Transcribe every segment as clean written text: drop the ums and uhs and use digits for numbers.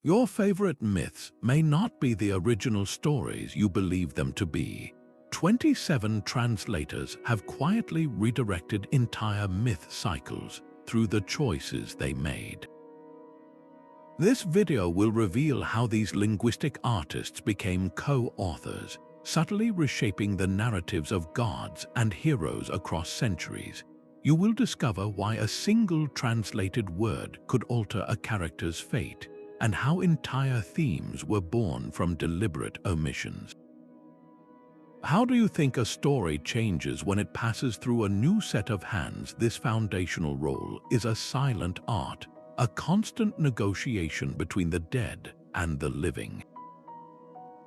Your favorite myths may not be the original stories you believe them to be. 27 translators have quietly redirected entire myth cycles through the choices they made. This video will reveal how these linguistic artists became co-authors, subtly reshaping the narratives of gods and heroes across centuries. You will discover why a single translated word could alter a character's fate, and how entire themes were born from deliberate omissions. How do you think a story changes when it passes through a new set of hands? This foundational role is a silent art, a constant negotiation between the dead and the living.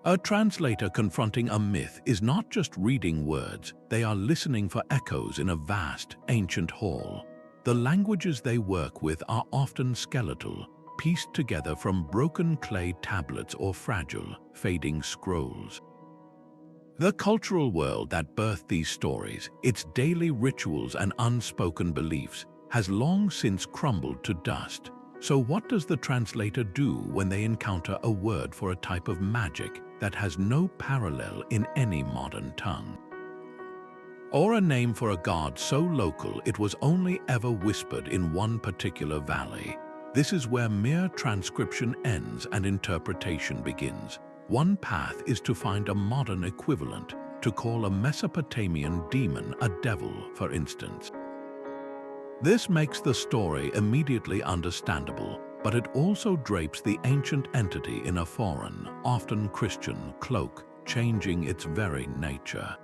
A translator confronting a myth is not just reading words, they are listening for echoes in a vast, ancient hall. The languages they work with are often skeletal, pieced together from broken clay tablets or fragile, fading scrolls. The cultural world that birthed these stories, its daily rituals and unspoken beliefs, has long since crumbled to dust. So what does the translator do when they encounter a word for a type of magic that has no parallel in any modern tongue? Or a name for a god so local it was only ever whispered in one particular valley? This is where mere transcription ends and interpretation begins. One path is to find a modern equivalent, to call a Mesopotamian demon a devil, for instance. This makes the story immediately understandable, but it also drapes the ancient entity in a foreign, often Christian, cloak, changing its very nature.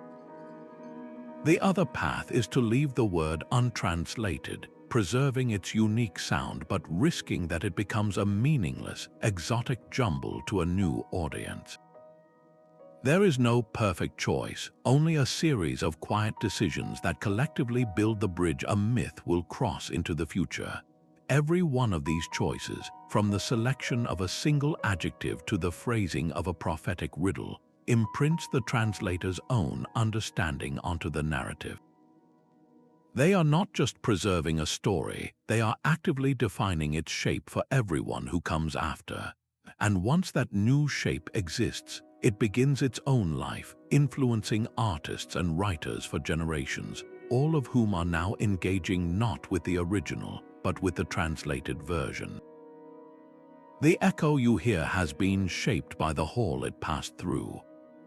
The other path is to leave the word untranslated, preserving its unique sound but risking that it becomes a meaningless, exotic jumble to a new audience. There is no perfect choice, only a series of quiet decisions that collectively build the bridge a myth will cross into the future. Every one of these choices, from the selection of a single adjective to the phrasing of a prophetic riddle, imprints the translator's own understanding onto the narrative. They are not just preserving a story, they are actively defining its shape for everyone who comes after. And once that new shape exists, it begins its own life, influencing artists and writers for generations, all of whom are now engaging not with the original, but with the translated version. The echo you hear has been shaped by the hall it passed through.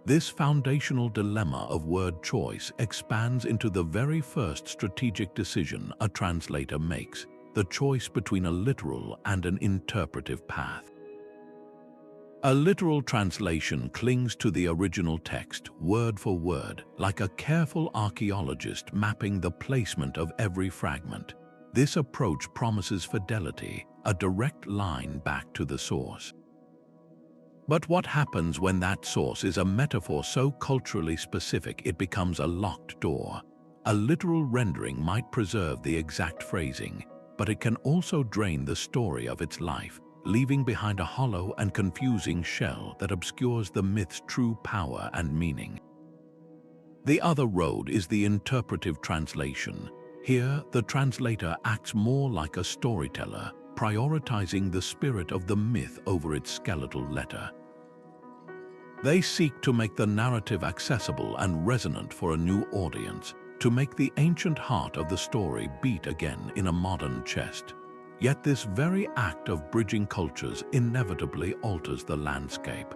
This foundational dilemma of word choice expands into the very first strategic decision a translator makes, the choice between a literal and an interpretive path. A literal translation clings to the original text, word for word, like a careful archaeologist mapping the placement of every fragment. This approach promises fidelity, a direct line back to the source. But what happens when that source is a metaphor so culturally specific it becomes a locked door? A literal rendering might preserve the exact phrasing, but it can also drain the story of its life, leaving behind a hollow and confusing shell that obscures the myth's true power and meaning. The other road is the interpretive translation. Here, the translator acts more like a storyteller, prioritizing the spirit of the myth over its skeletal letter. They seek to make the narrative accessible and resonant for a new audience, to make the ancient heart of the story beat again in a modern chest. Yet this very act of bridging cultures inevitably alters the landscape.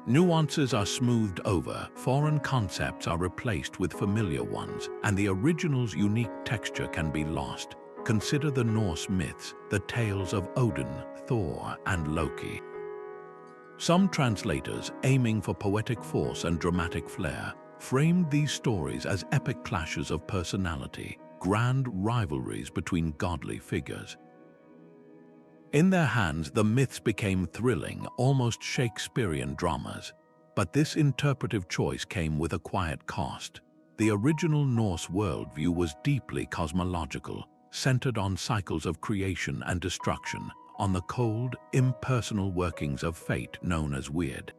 Nuances are smoothed over, foreign concepts are replaced with familiar ones, and the original's unique texture can be lost. Consider the Norse myths, the tales of Odin, Thor, and Loki. Some translators, aiming for poetic force and dramatic flair, framed these stories as epic clashes of personality, grand rivalries between godly figures. In their hands, the myths became thrilling, almost Shakespearean dramas. But this interpretive choice came with a quiet cost. The original Norse worldview was deeply cosmological, centered on cycles of creation and destruction, on the cold, impersonal workings of fate known as weird.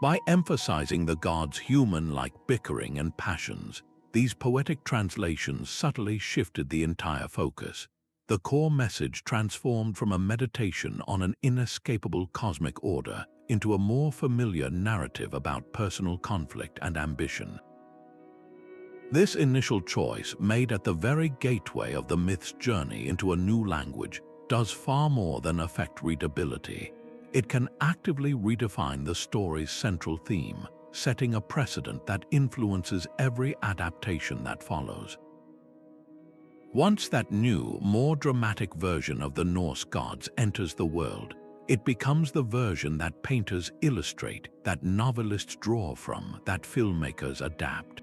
By emphasizing the gods' human-like bickering and passions, these poetic translations subtly shifted the entire focus. the core message transformed from a meditation on an inescapable cosmic order into a more familiar narrative about personal conflict and ambition. This initial choice, made at the very gateway of the myth's journey into a new language, does far more than affect readability. It can actively redefine the story's central theme, setting a precedent that influences every adaptation that follows. Once that new, more dramatic version of the Norse gods enters the world, it becomes the version that painters illustrate, that novelists draw from, that filmmakers adapt.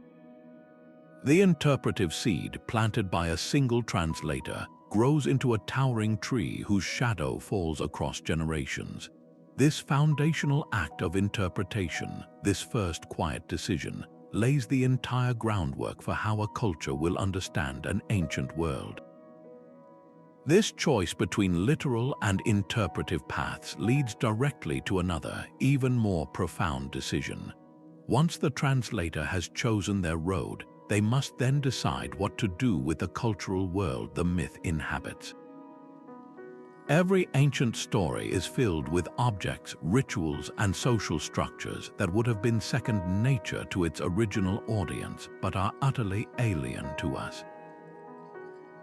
The interpretive seed, planted by a single translator, grows into a towering tree whose shadow falls across generations. This foundational act of interpretation, this first quiet decision, lays the entire groundwork for how a culture will understand an ancient world. This choice between literal and interpretive paths leads directly to another, even more profound decision. Once the translator has chosen their road, they must then decide what to do with the cultural world the myth inhabits. Every ancient story is filled with objects, rituals, and social structures that would have been second nature to its original audience, but are utterly alien to us.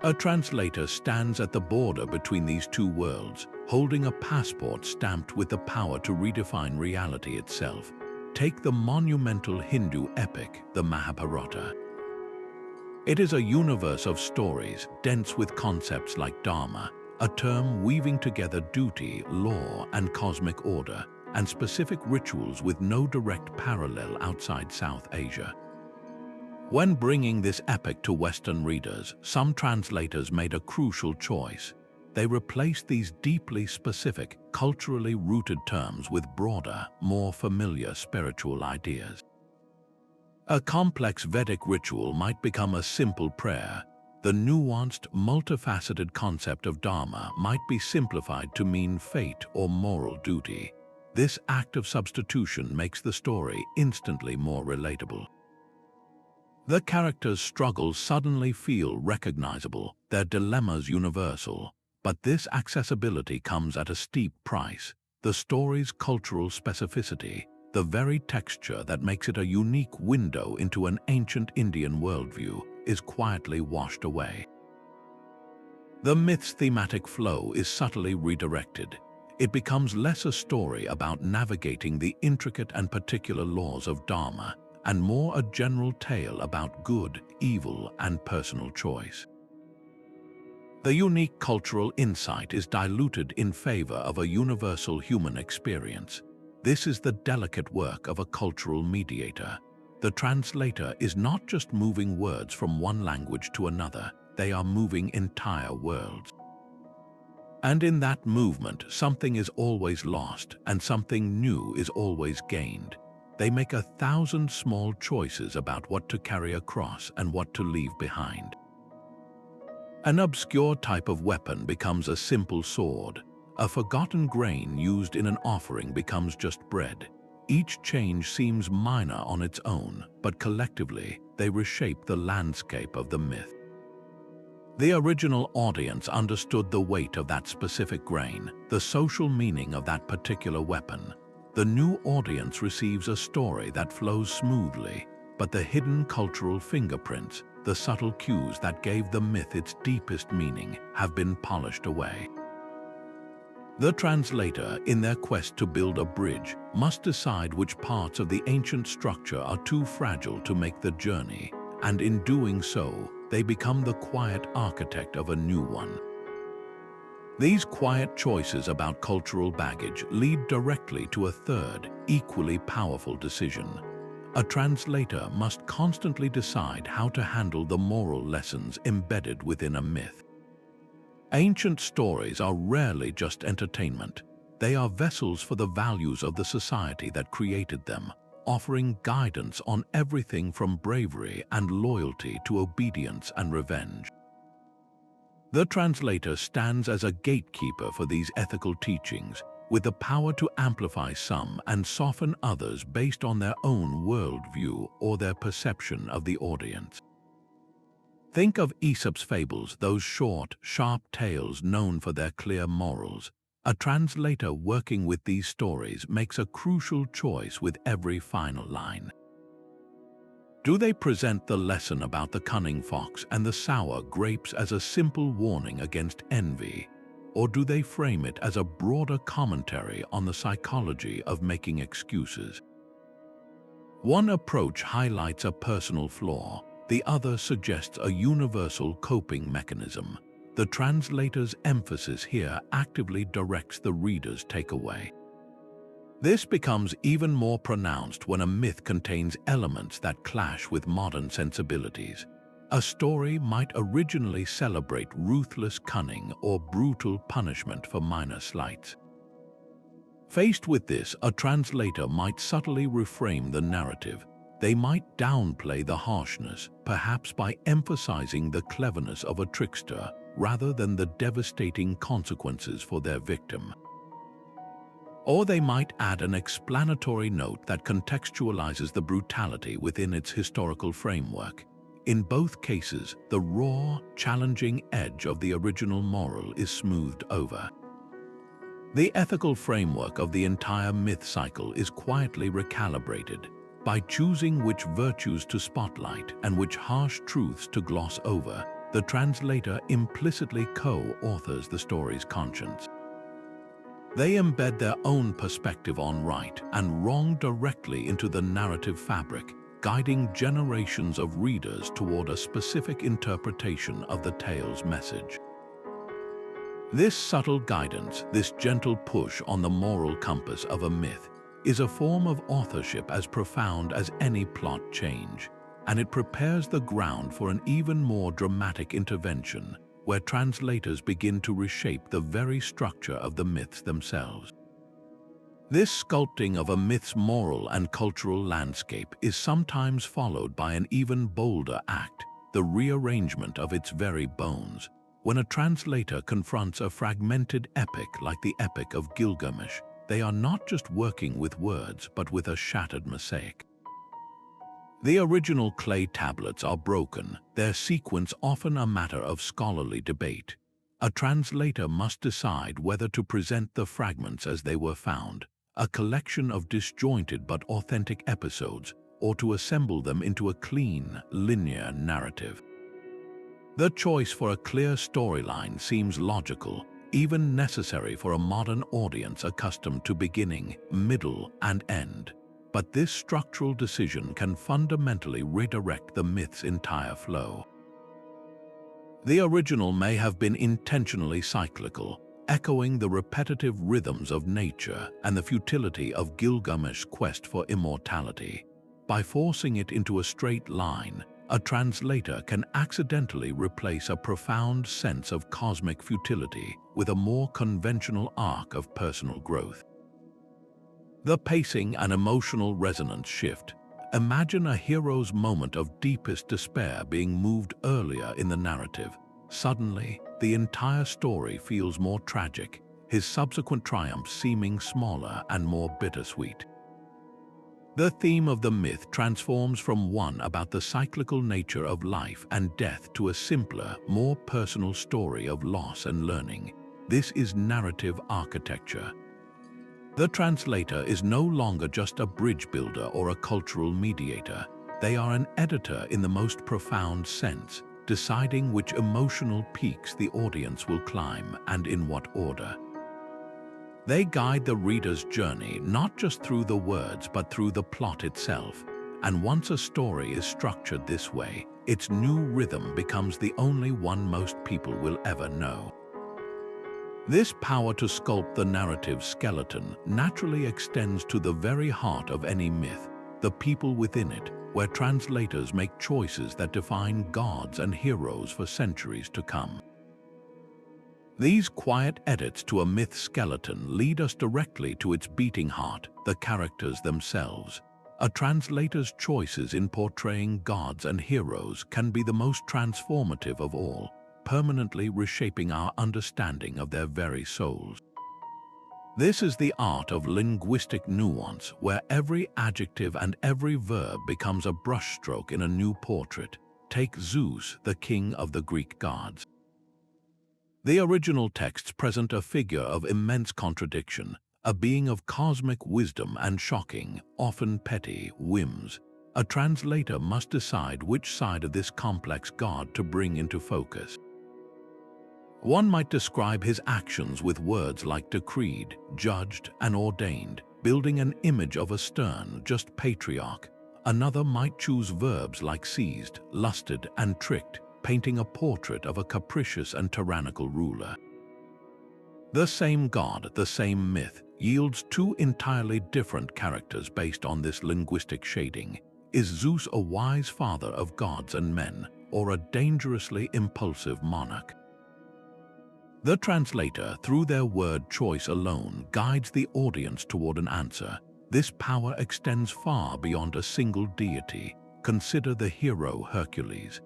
A translator stands at the border between these two worlds, holding a passport stamped with the power to redefine reality itself. Take the monumental Hindu epic, the Mahabharata. It is a universe of stories, dense with concepts like dharma, a term weaving together duty, law, and cosmic order, and specific rituals with no direct parallel outside South Asia. When bringing this epic to Western readers, some translators made a crucial choice. They replaced these deeply specific, culturally rooted terms with broader, more familiar spiritual ideas. A complex Vedic ritual might become a simple prayer. The nuanced, multifaceted concept of dharma might be simplified to mean fate or moral duty. This act of substitution makes the story instantly more relatable. The characters' struggles suddenly feel recognizable, their dilemmas universal. But this accessibility comes at a steep price. The story's cultural specificity, the very texture that makes it a unique window into an ancient Indian worldview, is quietly washed away. The myth's thematic flow is subtly redirected. It becomes less a story about navigating the intricate and particular laws of dharma, and more a general tale about good, evil, and personal choice. The unique cultural insight is diluted in favor of a universal human experience. This is the delicate work of a cultural mediator. The translator is not just moving words from one language to another, they are moving entire worlds. And in that movement, something is always lost and something new is always gained. They make 1,000 small choices about what to carry across and what to leave behind. An obscure type of weapon becomes a simple sword. A forgotten grain used in an offering becomes just bread. Each change seems minor on its own, but collectively, they reshape the landscape of the myth. The original audience understood the weight of that specific grain, the social meaning of that particular weapon. The new audience receives a story that flows smoothly, but the hidden cultural fingerprints, the subtle cues that gave the myth its deepest meaning, have been polished away. The translator, in their quest to build a bridge, must decide which parts of the ancient structure are too fragile to make the journey, and in doing so, they become the quiet architect of a new one. These quiet choices about cultural baggage lead directly to a third, equally powerful decision. A translator must constantly decide how to handle the moral lessons embedded within a myth. Ancient stories are rarely just entertainment. They are vessels for the values of the society that created them, offering guidance on everything from bravery and loyalty to obedience and revenge. The translator stands as a gatekeeper for these ethical teachings, with the power to amplify some and soften others based on their own worldview or their perception of the audience. Think of Aesop's fables, those short, sharp tales known for their clear morals. A translator working with these stories makes a crucial choice with every final line. Do they present the lesson about the cunning fox and the sour grapes as a simple warning against envy, or do they frame it as a broader commentary on the psychology of making excuses? One approach highlights a personal flaw, the other suggests a universal coping mechanism. The translator's emphasis here actively directs the reader's takeaway. This becomes even more pronounced when a myth contains elements that clash with modern sensibilities. A story might originally celebrate ruthless cunning or brutal punishment for minor slights. Faced with this, a translator might subtly reframe the narrative. They might downplay the harshness, perhaps by emphasizing the cleverness of a trickster rather than the devastating consequences for their victim. Or they might add an explanatory note that contextualizes the brutality within its historical framework. In both cases, the raw, challenging edge of the original moral is smoothed over. The ethical framework of the entire myth cycle is quietly recalibrated. By choosing which virtues to spotlight and which harsh truths to gloss over, the translator implicitly co-authors the story's conscience. They embed their own perspective on right and wrong directly into the narrative fabric, guiding generations of readers toward a specific interpretation of the tale's message. This subtle guidance, this gentle push on the moral compass of a myth, is a form of authorship as profound as any plot change, and it prepares the ground for an even more dramatic intervention where translators begin to reshape the very structure of the myths themselves. This sculpting of a myth's moral and cultural landscape is sometimes followed by an even bolder act, the rearrangement of its very bones. When a translator confronts a fragmented epic like the Epic of Gilgamesh, they are not just working with words but with a shattered mosaic. The original clay tablets are broken, their sequence often a matter of scholarly debate. A translator must decide whether to present the fragments as they were found, a collection of disjointed but authentic episodes, or to assemble them into a clean, linear narrative. The choice for a clear storyline seems logical, even necessary for a modern audience accustomed to beginning, middle, and end. But this structural decision can fundamentally redirect the myth's entire flow. The original may have been intentionally cyclical, echoing the repetitive rhythms of nature and the futility of Gilgamesh's quest for immortality. By forcing it into a straight line, a translator can accidentally replace a profound sense of cosmic futility with a more conventional arc of personal growth. The pacing and emotional resonance shift. Imagine a hero's moment of deepest despair being moved earlier in the narrative. Suddenly, the entire story feels more tragic, his subsequent triumphs seeming smaller and more bittersweet. The theme of the myth transforms from one about the cyclical nature of life and death to a simpler, more personal story of loss and learning. This is narrative architecture. The translator is no longer just a bridge builder or a cultural mediator. They are an editor in the most profound sense, deciding which emotional peaks the audience will climb and in what order. They guide the reader's journey not just through the words but through the plot itself. And once a story is structured this way, its new rhythm becomes the only one most people will ever know. This power to sculpt the narrative skeleton naturally extends to the very heart of any myth, the people within it, where translators make choices that define gods and heroes for centuries to come. These quiet edits to a myth skeleton lead us directly to its beating heart, the characters themselves. A translator's choices in portraying gods and heroes can be the most transformative of all, permanently reshaping our understanding of their very souls. This is the art of linguistic nuance, where every adjective and every verb becomes a brushstroke in a new portrait. take Zeus, the king of the Greek gods. The original texts present a figure of immense contradiction, a being of cosmic wisdom and shocking, often petty, whims. A translator must decide which side of this complex god to bring into focus. One might describe his actions with words like decreed, judged, and ordained, building an image of a stern, just patriarch. Another might choose verbs like seized, lusted, and tricked, painting a portrait of a capricious and tyrannical ruler. The same god, the same myth, yields two entirely different characters based on this linguistic shading. Is Zeus a wise father of gods and men, or a dangerously impulsive monarch? The translator, through their word choice alone, guides the audience toward an answer. This power extends far beyond a single deity. Consider the hero Hercules.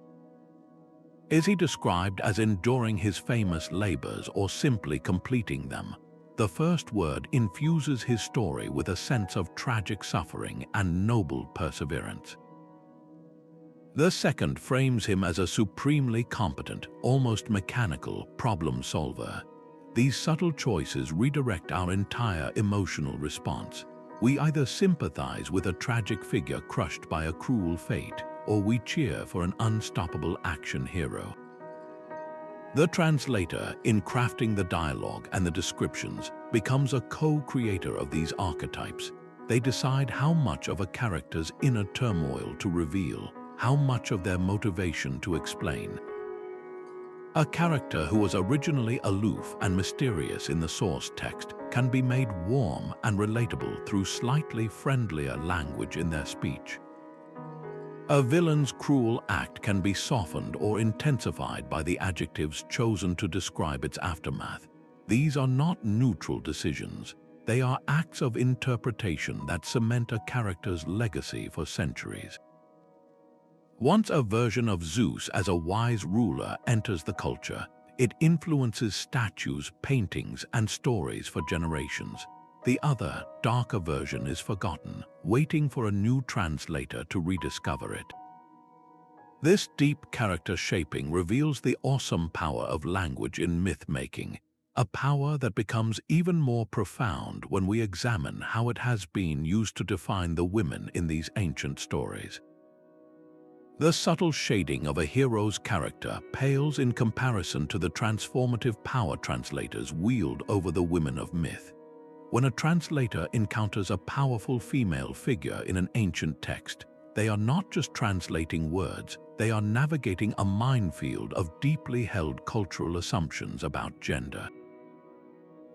Is he described as enduring his famous labors or simply completing them? The first word infuses his story with a sense of tragic suffering and noble perseverance. The second frames him as a supremely competent, almost mechanical problem solver. These subtle choices redirect our entire emotional response. We either sympathize with a tragic figure crushed by a cruel fate, or we cheer for an unstoppable action hero. The translator, in crafting the dialogue and the descriptions, becomes a co-creator of these archetypes. They decide how much of a character's inner turmoil to reveal, how much of their motivation to explain. A character who was originally aloof and mysterious in the source text can be made warm and relatable through slightly friendlier language in their speech. A villain's cruel act can be softened or intensified by the adjectives chosen to describe its aftermath. These are not neutral decisions. They are acts of interpretation that cement a character's legacy for centuries. Once a version of Zeus as a wise ruler enters the culture, it influences statues, paintings, and stories for generations. The other, darker version is forgotten, waiting for a new translator to rediscover it. This deep character shaping reveals the awesome power of language in myth-making, a power that becomes even more profound when we examine how it has been used to define the women in these ancient stories. The subtle shading of a hero's character pales in comparison to the transformative power translators wield over the women of myth. When a translator encounters a powerful female figure in an ancient text, they are not just translating words, they are navigating a minefield of deeply held cultural assumptions about gender.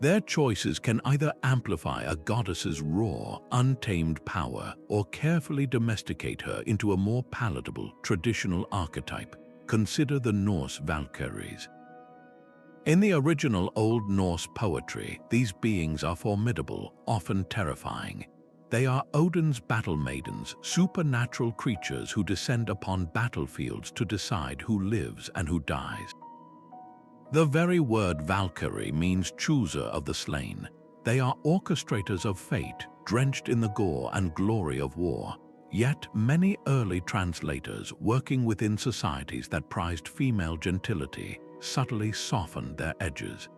Their choices can either amplify a goddess's raw, untamed power or carefully domesticate her into a more palatable, traditional archetype. Consider the Norse Valkyries. In the original Old Norse poetry, these beings are formidable, often terrifying. They are Odin's battle maidens, supernatural creatures who descend upon battlefields to decide who lives and who dies. The very word Valkyrie means chooser of the slain. They are orchestrators of fate, drenched in the gore and glory of war. Yet many early translators, working within societies that prized female gentility, subtly softened their edges.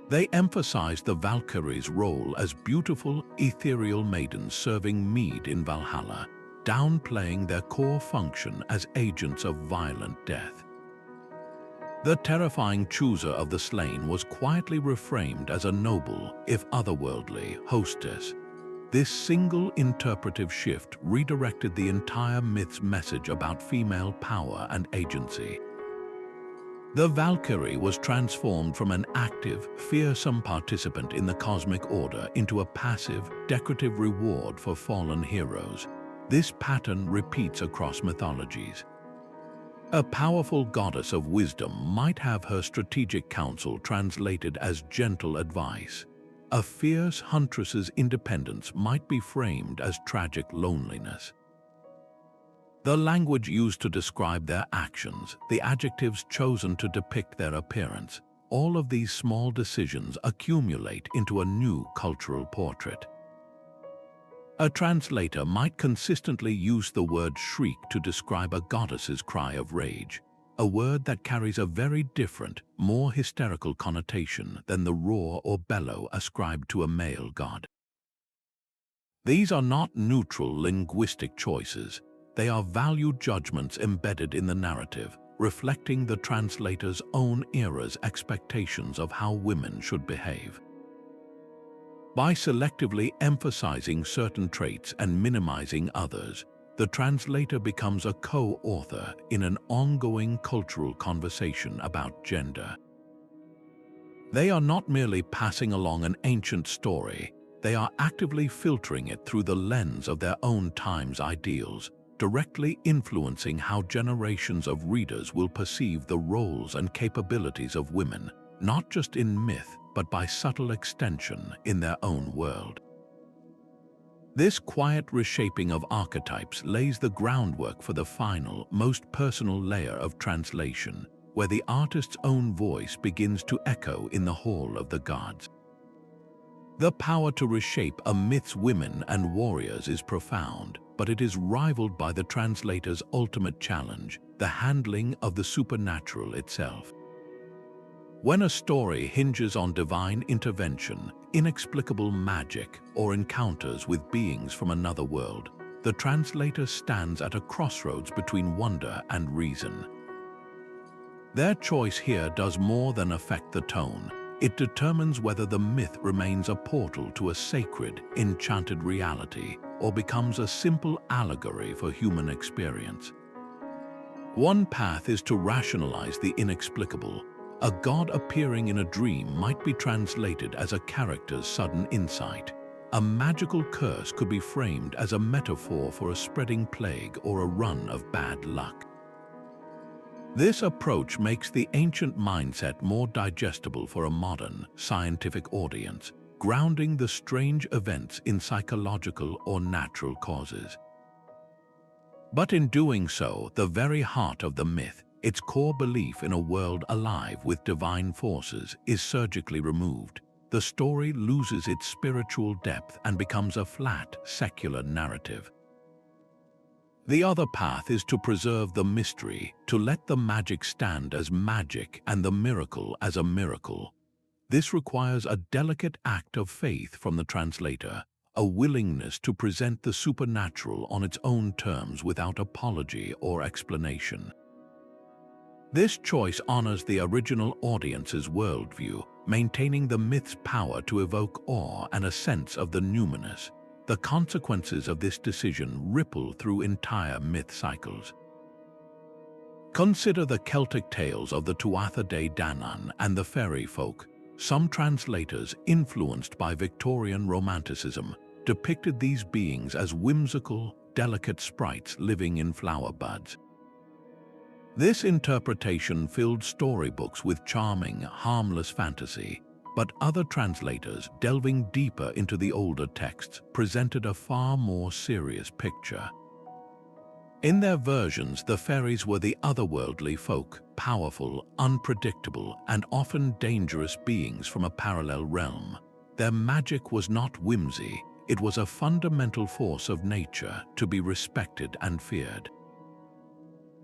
They emphasized the Valkyrie's role as beautiful, ethereal maidens serving mead in Valhalla, downplaying their core function as agents of violent death. The terrifying chooser of the slain was quietly reframed as a noble, if otherworldly, hostess. This single interpretive shift redirected the entire myth's message about female power and agency. The Valkyrie was transformed from an active, fearsome participant in the cosmic order into a passive, decorative reward for fallen heroes. This pattern repeats across mythologies. A powerful goddess of wisdom might have her strategic counsel translated as gentle advice. A fierce huntress's independence might be framed as tragic loneliness. The language used to describe their actions, the adjectives chosen to depict their appearance, all of these small decisions accumulate into a new cultural portrait. A translator might consistently use the word shriek to describe a goddess's cry of rage, a word that carries a very different, more hysterical connotation than the roar or bellow ascribed to a male god. These are not neutral linguistic choices. They are value judgments embedded in the narrative, reflecting the translator's own era's expectations of how women should behave. By selectively emphasizing certain traits and minimizing others, the translator becomes a co-author in an ongoing cultural conversation about gender. They are not merely passing along an ancient story, they are actively filtering it through the lens of their own time's ideals, directly influencing how generations of readers will perceive the roles and capabilities of women, not just in myth, but by subtle extension in their own world. This quiet reshaping of archetypes lays the groundwork for the final, most personal layer of translation, where the artist's own voice begins to echo in the hall of the gods. The power to reshape a myth's women and warriors is profound, but it is rivaled by the translator's ultimate challenge, the handling of the supernatural itself. When a story hinges on divine intervention, inexplicable magic, or encounters with beings from another world, the translator stands at a crossroads between wonder and reason. Their choice here does more than affect the tone. It determines whether the myth remains a portal to a sacred, enchanted reality, or becomes a simple allegory for human experience. One path is to rationalize the inexplicable. A god appearing in a dream might be translated as a character's sudden insight. A magical curse could be framed as a metaphor for a spreading plague or a run of bad luck. This approach makes the ancient mindset more digestible for a modern, scientific audience, grounding the strange events in psychological or natural causes. But in doing so, the very heart of the myth, its core belief in a world alive with divine forces, is surgically removed. The story loses its spiritual depth and becomes a flat, secular narrative. The other path is to preserve the mystery, to let the magic stand as magic and the miracle as a miracle. This requires a delicate act of faith from the translator, a willingness to present the supernatural on its own terms without apology or explanation. This choice honors the original audience's worldview, maintaining the myth's power to evoke awe and a sense of the numinous. The consequences of this decision ripple through entire myth cycles. Consider the Celtic tales of the Tuatha De Danann and the fairy folk. Some translators, influenced by Victorian Romanticism, depicted these beings as whimsical, delicate sprites living in flower buds. This interpretation filled storybooks with charming, harmless fantasy, but other translators, delving deeper into the older texts, presented a far more serious picture. In their versions, the fairies were the otherworldly folk, powerful, unpredictable, and often dangerous beings from a parallel realm. Their magic was not whimsy, it was a fundamental force of nature to be respected and feared.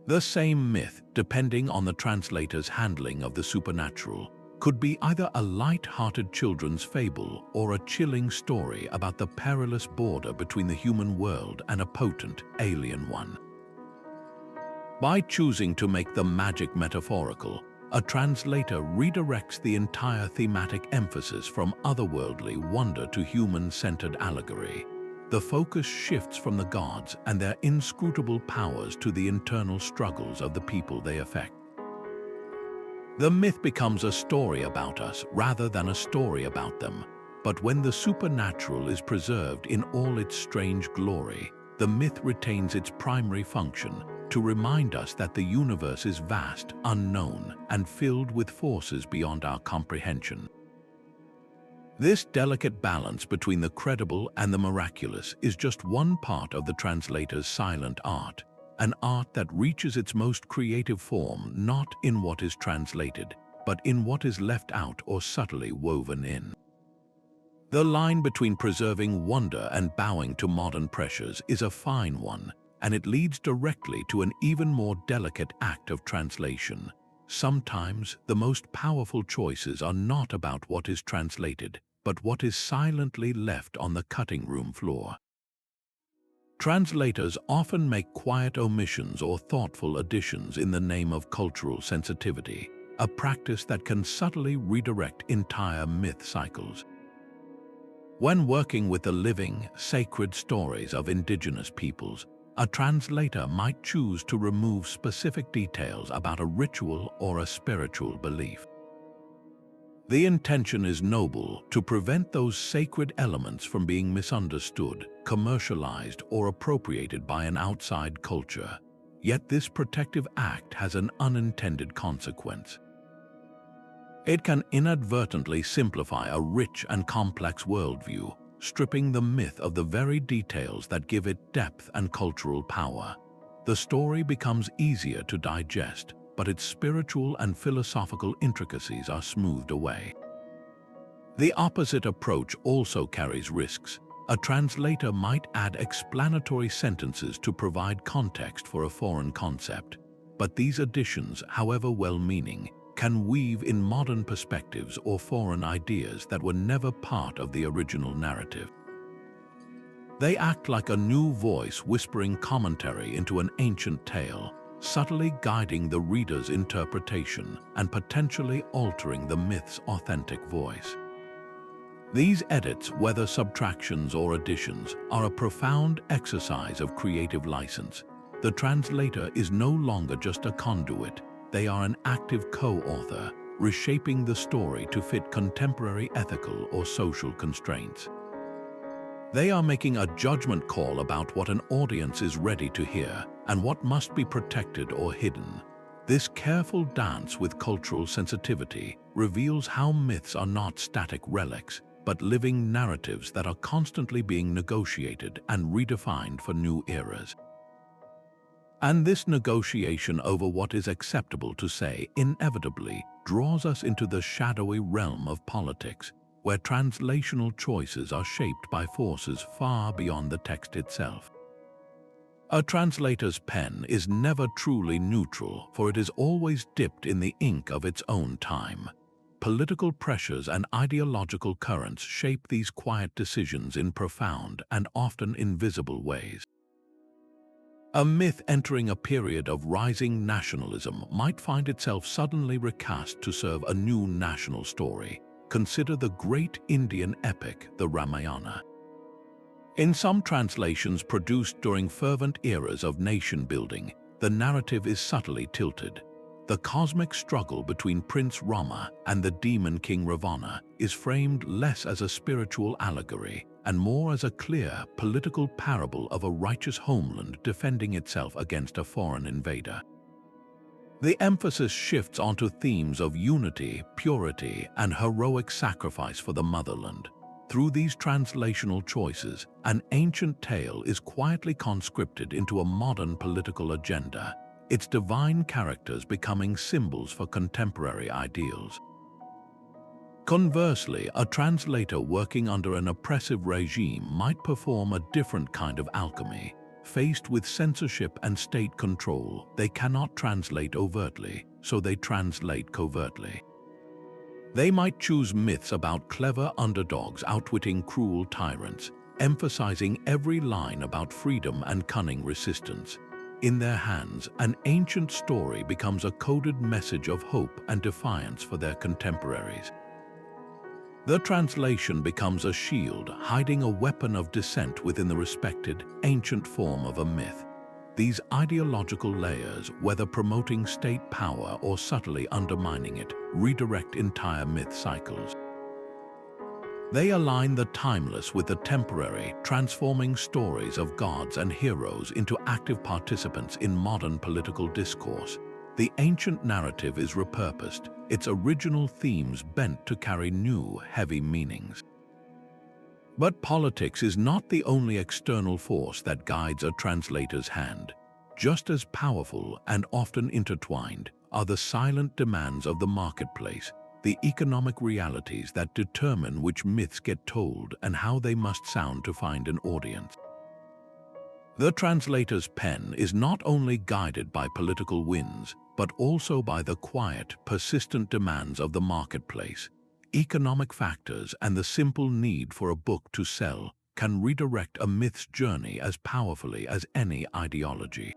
The same myth, depending on the translator's handling of the supernatural, could be either a light-hearted children's fable or a chilling story about the perilous border between the human world and a potent, alien one. By choosing to make the magic metaphorical, a translator redirects the entire thematic emphasis from otherworldly wonder to human-centered allegory. The focus shifts from the gods and their inscrutable powers to the internal struggles of the people they affect. The myth becomes a story about us rather than a story about them. But when the supernatural is preserved in all its strange glory, the myth retains its primary function, to remind us that the universe is vast, unknown, and filled with forces beyond our comprehension. This delicate balance between the credible and the miraculous is just one part of the translator's silent art, an art that reaches its most creative form not in what is translated, but in what is left out or subtly woven in. The line between preserving wonder and bowing to modern pressures is a fine one, and it leads directly to an even more delicate act of translation. Sometimes the most powerful choices are not about what is translated, but what is silently left on the cutting room floor. Translators often make quiet omissions or thoughtful additions in the name of cultural sensitivity, a practice that can subtly redirect entire myth cycles. When working with the living, sacred stories of indigenous peoples, a translator might choose to remove specific details about a ritual or a spiritual belief. The intention is noble: to prevent those sacred elements from being misunderstood, commercialized, or appropriated by an outside culture. Yet this protective act has an unintended consequence. It can inadvertently simplify a rich and complex worldview, stripping the myth of the very details that give it depth and cultural power. The story becomes easier to digest, but its spiritual and philosophical intricacies are smoothed away. The opposite approach also carries risks. A translator might add explanatory sentences to provide context for a foreign concept, but these additions, however well-meaning, can weave in modern perspectives or foreign ideas that were never part of the original narrative. They act like a new voice whispering commentary into an ancient tale, subtly guiding the reader's interpretation and potentially altering the myth's authentic voice. These edits, whether subtractions or additions, are a profound exercise of creative license. The translator is no longer just a conduit. They are an active co-author, reshaping the story to fit contemporary ethical or social constraints. They are making a judgment call about what an audience is ready to hear and what must be protected or hidden. This careful dance with cultural sensitivity reveals how myths are not static relics, but living narratives that are constantly being negotiated and redefined for new eras. And this negotiation over what is acceptable to say inevitably draws us into the shadowy realm of politics, where translational choices are shaped by forces far beyond the text itself. A translator's pen is never truly neutral, for it is always dipped in the ink of its own time. Political pressures and ideological currents shape these quiet decisions in profound and often invisible ways. A myth entering a period of rising nationalism might find itself suddenly recast to serve a new national story. Consider the great Indian epic, the Ramayana. In some translations produced during fervent eras of nation-building, the narrative is subtly tilted. The cosmic struggle between Prince Rama and the demon king Ravana is framed less as a spiritual allegory and more as a clear political parable of a righteous homeland defending itself against a foreign invader. The emphasis shifts onto themes of unity, purity, and heroic sacrifice for the motherland. Through these translational choices, an ancient tale is quietly conscripted into a modern political agenda, its divine characters becoming symbols for contemporary ideals. Conversely, a translator working under an oppressive regime might perform a different kind of alchemy. Faced with censorship and state control, they cannot translate overtly, so they translate covertly. They might choose myths about clever underdogs outwitting cruel tyrants, emphasizing every line about freedom and cunning resistance. In their hands, an ancient story becomes a coded message of hope and defiance for their contemporaries. The translation becomes a shield, hiding a weapon of dissent within the respected, ancient form of a myth. These ideological layers, whether promoting state power or subtly undermining it, redirect entire myth cycles. They align the timeless with the temporary, transforming stories of gods and heroes into active participants in modern political discourse. The ancient narrative is repurposed, its original themes bent to carry new, heavy meanings. But politics is not the only external force that guides a translator's hand. Just as powerful and often intertwined are the silent demands of the marketplace. the economic realities that determine which myths get told and how they must sound to find an audience. The translator's pen is not only guided by political winds, but also by the quiet, persistent demands of the marketplace. Economic factors and the simple need for a book to sell can redirect a myth's journey as powerfully as any ideology.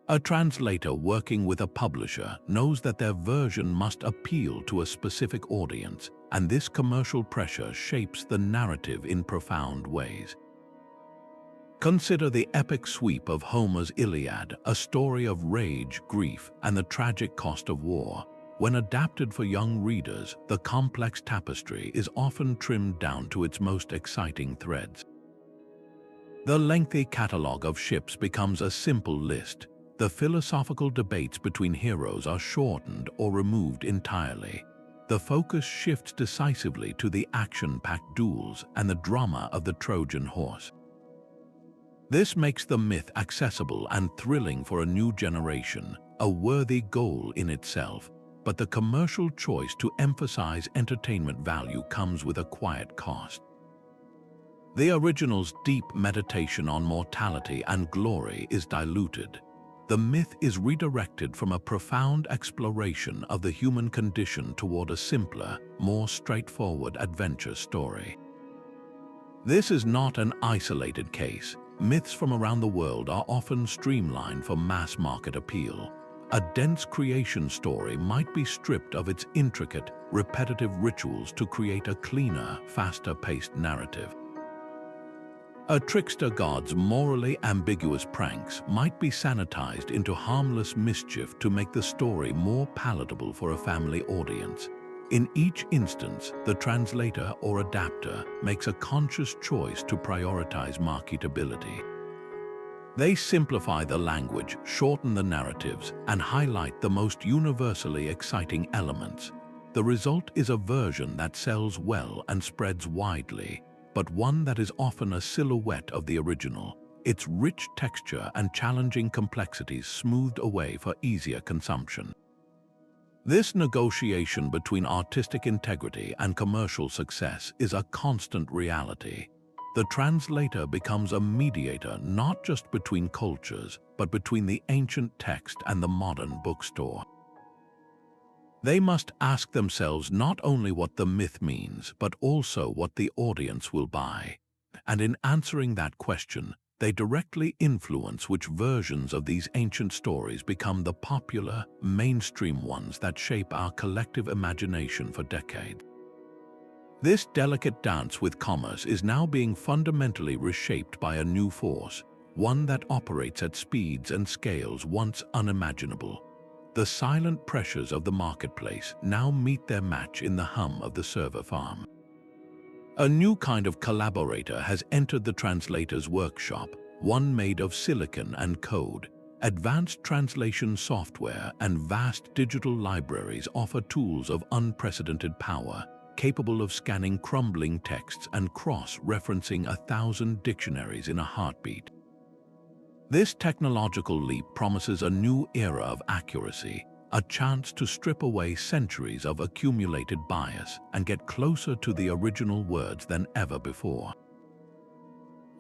A translator working with a publisher knows that their version must appeal to a specific audience, and this commercial pressure shapes the narrative in profound ways. Consider the epic sweep of Homer's Iliad, a story of rage, grief, and the tragic cost of war. When adapted for young readers, the complex tapestry is often trimmed down to its most exciting threads. The lengthy catalogue of ships becomes a simple list. The philosophical debates between heroes are shortened or removed entirely. The focus shifts decisively to the action-packed duels and the drama of the Trojan horse. This makes the myth accessible and thrilling for a new generation, a worthy goal in itself. But the commercial choice to emphasize entertainment value comes with a quiet cost. The original's deep meditation on mortality and glory is diluted. The myth is redirected from a profound exploration of the human condition toward a simpler, more straightforward adventure story. This is not an isolated case. Myths from around the world are often streamlined for mass market appeal. A dense creation story might be stripped of its intricate, repetitive rituals to create a cleaner, faster-paced narrative. A trickster god's morally ambiguous pranks might be sanitized into harmless mischief to make the story more palatable for a family audience. In each instance, the translator or adapter makes a conscious choice to prioritize marketability. They simplify the language, shorten the narratives, and highlight the most universally exciting elements. The result is a version that sells well and spreads widely, but one that is often a silhouette of the original, its rich texture and challenging complexities smoothed away for easier consumption. This negotiation between artistic integrity and commercial success is a constant reality. The translator becomes a mediator not just between cultures, but between the ancient text and the modern bookstore. They must ask themselves not only what the myth means, but also what the audience will buy. And in answering that question, they directly influence which versions of these ancient stories become the popular, mainstream ones that shape our collective imagination for decades. This delicate dance with commerce is now being fundamentally reshaped by a new force, one that operates at speeds and scales once unimaginable. The silent pressures of the marketplace now meet their match in the hum of the server farm. A new kind of collaborator has entered the translator's workshop, one made of silicon and code. Advanced translation software and vast digital libraries offer tools of unprecedented power, capable of scanning crumbling texts and cross-referencing 1,000 dictionaries in a heartbeat. This technological leap promises a new era of accuracy, a chance to strip away centuries of accumulated bias and get closer to the original words than ever before.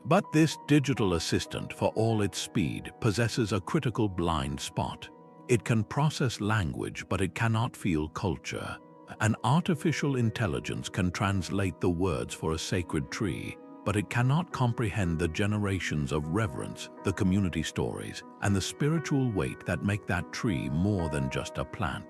But this digital assistant, for all its speed, possesses a critical blind spot. It can process language, but it cannot feel culture. An artificial intelligence can translate the words for a sacred tree, but it cannot comprehend the generations of reverence, the community stories, and the spiritual weight that make that tree more than just a plant.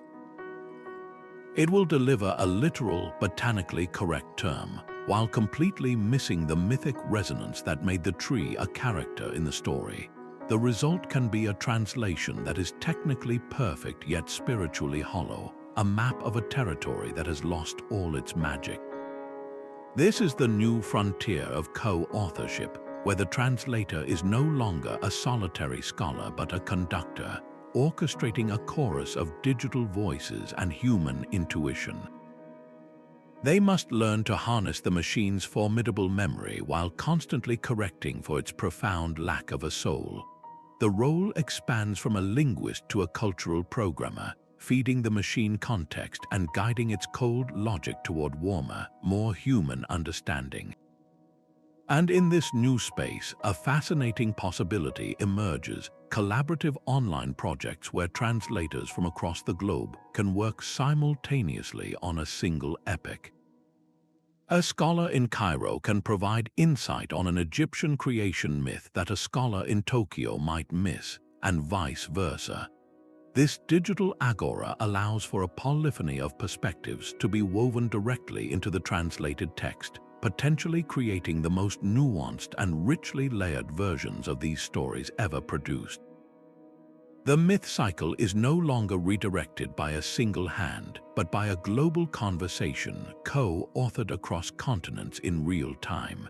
It will deliver a literal, botanically correct term, while completely missing the mythic resonance that made the tree a character in the story. The result can be a translation that is technically perfect yet spiritually hollow, a map of a territory that has lost all its magic. This is the new frontier of co-authorship, where the translator is no longer a solitary scholar but a conductor, orchestrating a chorus of digital voices and human intuition. They must learn to harness the machine's formidable memory while constantly correcting for its profound lack of a soul. The role expands from a linguist to a cultural programmer, feeding the machine context and guiding its cold logic toward warmer, more human understanding. And in this new space, a fascinating possibility emerges: collaborative online projects where translators from across the globe can work simultaneously on a single epic. A scholar in Cairo can provide insight on an Egyptian creation myth that a scholar in Tokyo might miss, and vice versa. This digital agora allows for a polyphony of perspectives to be woven directly into the translated text, potentially creating the most nuanced and richly layered versions of these stories ever produced. The myth cycle is no longer redirected by a single hand, but by a global conversation co-authored across continents in real time.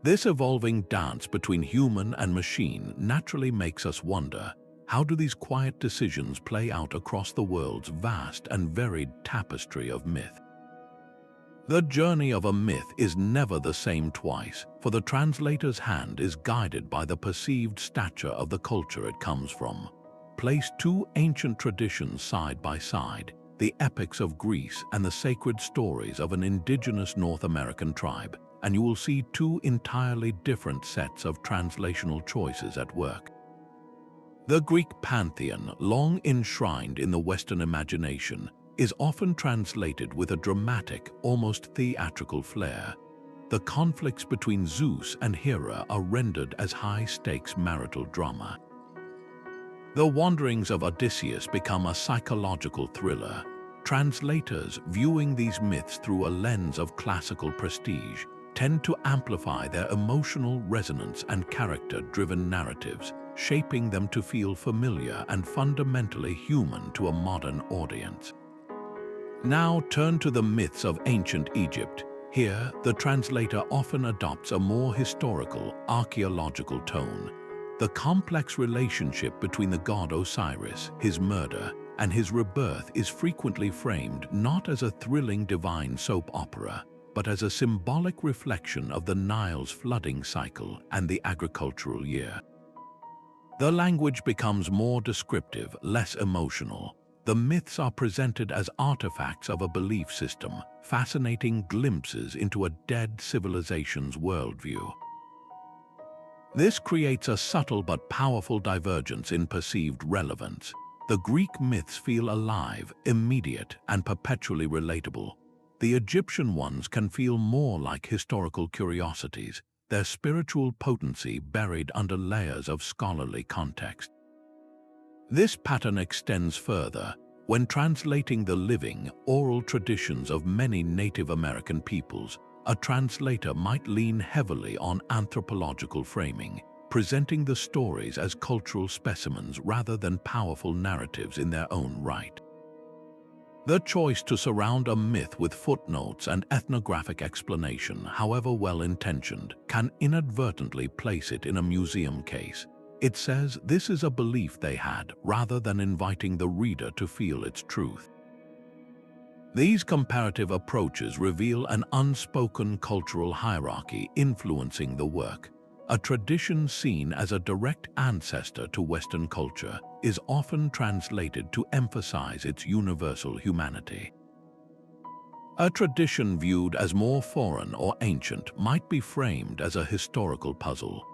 This evolving dance between human and machine naturally makes us wonder: how do these quiet decisions play out across the world's vast and varied tapestry of myth? The journey of a myth is never the same twice, for the translator's hand is guided by the perceived stature of the culture it comes from. Place two ancient traditions side by side, the epics of Greece and the sacred stories of an indigenous North American tribe, and you will see two entirely different sets of translational choices at work. The Greek pantheon, long enshrined in the Western imagination, is often translated with a dramatic, almost theatrical flair. The conflicts between Zeus and Hera are rendered as high-stakes marital drama. The wanderings of Odysseus become a psychological thriller. Translators, viewing these myths through a lens of classical prestige, tend to amplify their emotional resonance and character-driven narratives, shaping them to feel familiar and fundamentally human to a modern audience. Now turn to the myths of ancient Egypt. Here, the translator often adopts a more historical, archaeological tone. The complex relationship between the god Osiris, his murder, and his rebirth is frequently framed not as a thrilling divine soap opera, but as a symbolic reflection of the Nile's flooding cycle and the agricultural year. The language becomes more descriptive, less emotional. The myths are presented as artifacts of a belief system, fascinating glimpses into a dead civilization's worldview. This creates a subtle but powerful divergence in perceived relevance. The Greek myths feel alive, immediate, and perpetually relatable. The Egyptian ones can feel more like historical curiosities, their spiritual potency buried under layers of scholarly context. This pattern extends further. When translating the living, oral traditions of many Native American peoples, a translator might lean heavily on anthropological framing, presenting the stories as cultural specimens rather than powerful narratives in their own right. The choice to surround a myth with footnotes and ethnographic explanation, however well-intentioned, can inadvertently place it in a museum case. It says this is a belief they had, rather than inviting the reader to feel its truth. These comparative approaches reveal an unspoken cultural hierarchy influencing the work. A tradition seen as a direct ancestor to Western culture is often translated to emphasize its universal humanity. A tradition viewed as more foreign or ancient might be framed as a historical puzzle.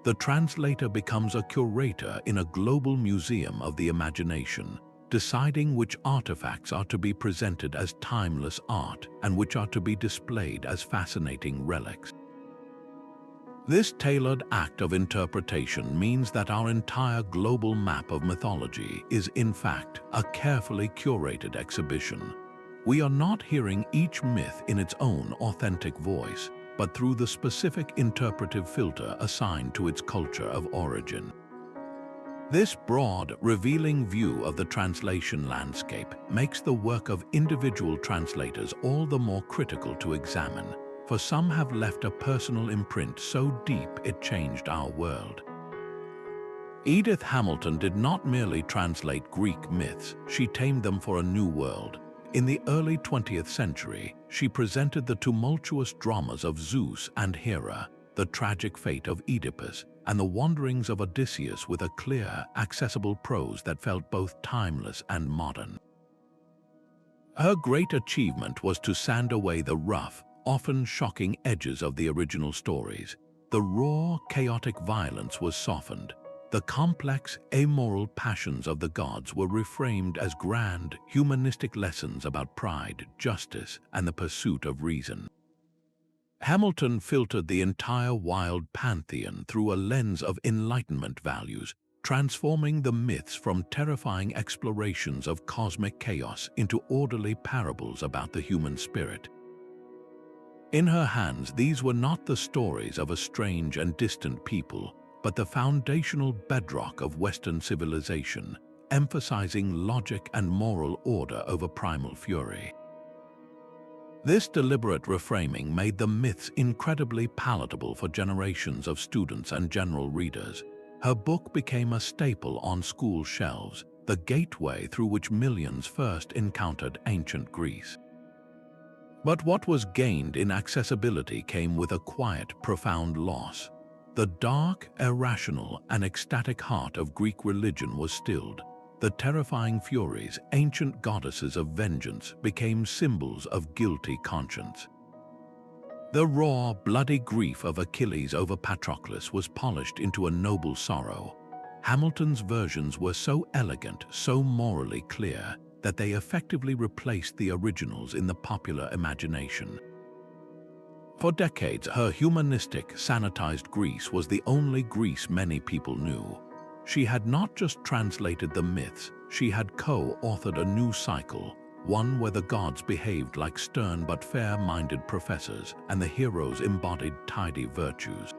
The translator becomes a curator in a global museum of the imagination, deciding which artifacts are to be presented as timeless art and which are to be displayed as fascinating relics. This tailored act of interpretation means that our entire global map of mythology is, in fact, a carefully curated exhibition. We are not hearing each myth in its own authentic voice, but through the specific interpretive filter assigned to its culture of origin. This broad, revealing view of the translation landscape makes the work of individual translators all the more critical to examine, for some have left a personal imprint so deep it changed our world. Edith Hamilton did not merely translate Greek myths, she tamed them for a new world. In the early 20th century, she presented the tumultuous dramas of Zeus and Hera, the tragic fate of Oedipus, and the wanderings of Odysseus with a clear, accessible prose that felt both timeless and modern. Her great achievement was to sand away the rough, often shocking edges of the original stories. The raw, chaotic violence was softened. The complex, amoral passions of the gods were reframed as grand, humanistic lessons about pride, justice, and the pursuit of reason. Hamilton filtered the entire wild pantheon through a lens of Enlightenment values, transforming the myths from terrifying explorations of cosmic chaos into orderly parables about the human spirit. In her hands, these were not the stories of a strange and distant people, but the foundational bedrock of Western civilization, emphasizing logic and moral order over primal fury. This deliberate reframing made the myths incredibly palatable for generations of students and general readers. Her book became a staple on school shelves, the gateway through which millions first encountered ancient Greece. But what was gained in accessibility came with a quiet, profound loss. The dark, irrational, and ecstatic heart of Greek religion was stilled. The terrifying Furies, ancient goddesses of vengeance, became symbols of guilty conscience. The raw, bloody grief of Achilles over Patroclus was polished into a noble sorrow. Hamilton's versions were so elegant, so morally clear, that they effectively replaced the originals in the popular imagination. For decades, her humanistic, sanitized Greece was the only Greece many people knew. She had not just translated the myths, she had co-authored a new cycle, one where the gods behaved like stern but fair-minded professors and the heroes embodied tidy virtues.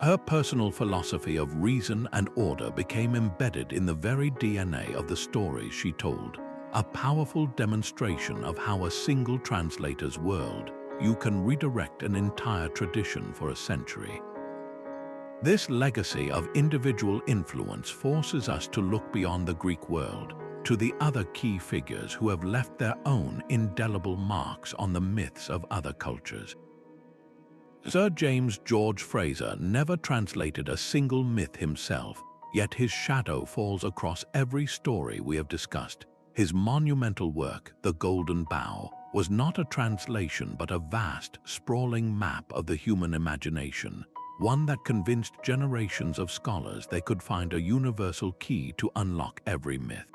Her personal philosophy of reason and order became embedded in the very DNA of the stories she told, a powerful demonstration of how a single translator's world you can redirect an entire tradition for a century. This legacy of individual influence forces us to look beyond the Greek world, to the other key figures who have left their own indelible marks on the myths of other cultures. Sir James George Frazer never translated a single myth himself, yet his shadow falls across every story we have discussed. His monumental work, The Golden Bough, was not a translation but a vast, sprawling map of the human imagination, one that convinced generations of scholars they could find a universal key to unlock every myth.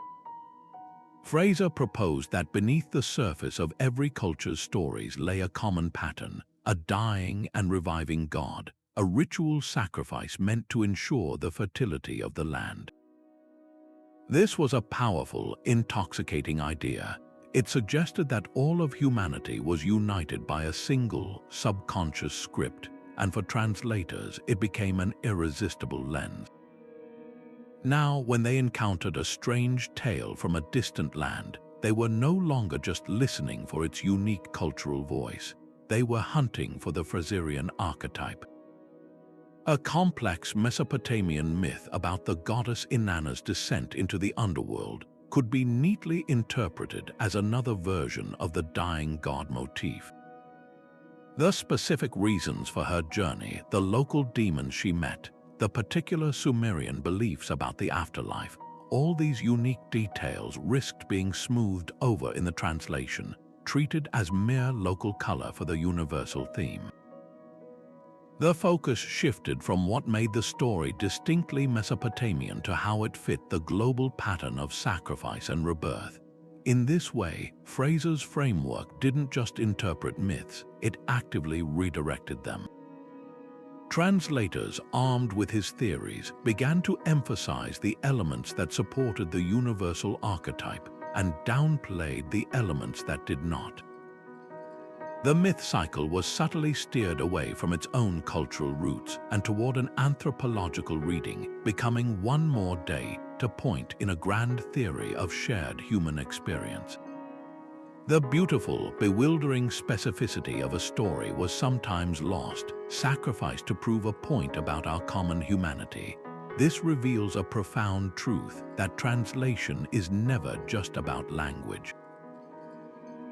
Frazer proposed that beneath the surface of every culture's stories lay a common pattern, a dying and reviving god, a ritual sacrifice meant to ensure the fertility of the land. This was a powerful, intoxicating idea. It suggested that all of humanity was united by a single, subconscious script, and for translators, it became an irresistible lens. Now, when they encountered a strange tale from a distant land, they were no longer just listening for its unique cultural voice. They were hunting for the Fraserian archetype. A complex Mesopotamian myth about the goddess Inanna's descent into the underworld could be neatly interpreted as another version of the dying god motif. The specific reasons for her journey, the local demons she met, the particular Sumerian beliefs about the afterlife, all these unique details risked being smoothed over in the translation, treated as mere local color for the universal theme. The focus shifted from what made the story distinctly Mesopotamian to how it fit the global pattern of sacrifice and rebirth. In this way, Frazer's framework didn't just interpret myths, it actively redirected them. Translators, armed with his theories, began to emphasize the elements that supported the universal archetype and downplayed the elements that did not. The myth cycle was subtly steered away from its own cultural roots and toward an anthropological reading, becoming one more data point in a grand theory of shared human experience. The beautiful, bewildering specificity of a story was sometimes lost, sacrificed to prove a point about our common humanity. This reveals a profound truth that translation is never just about language.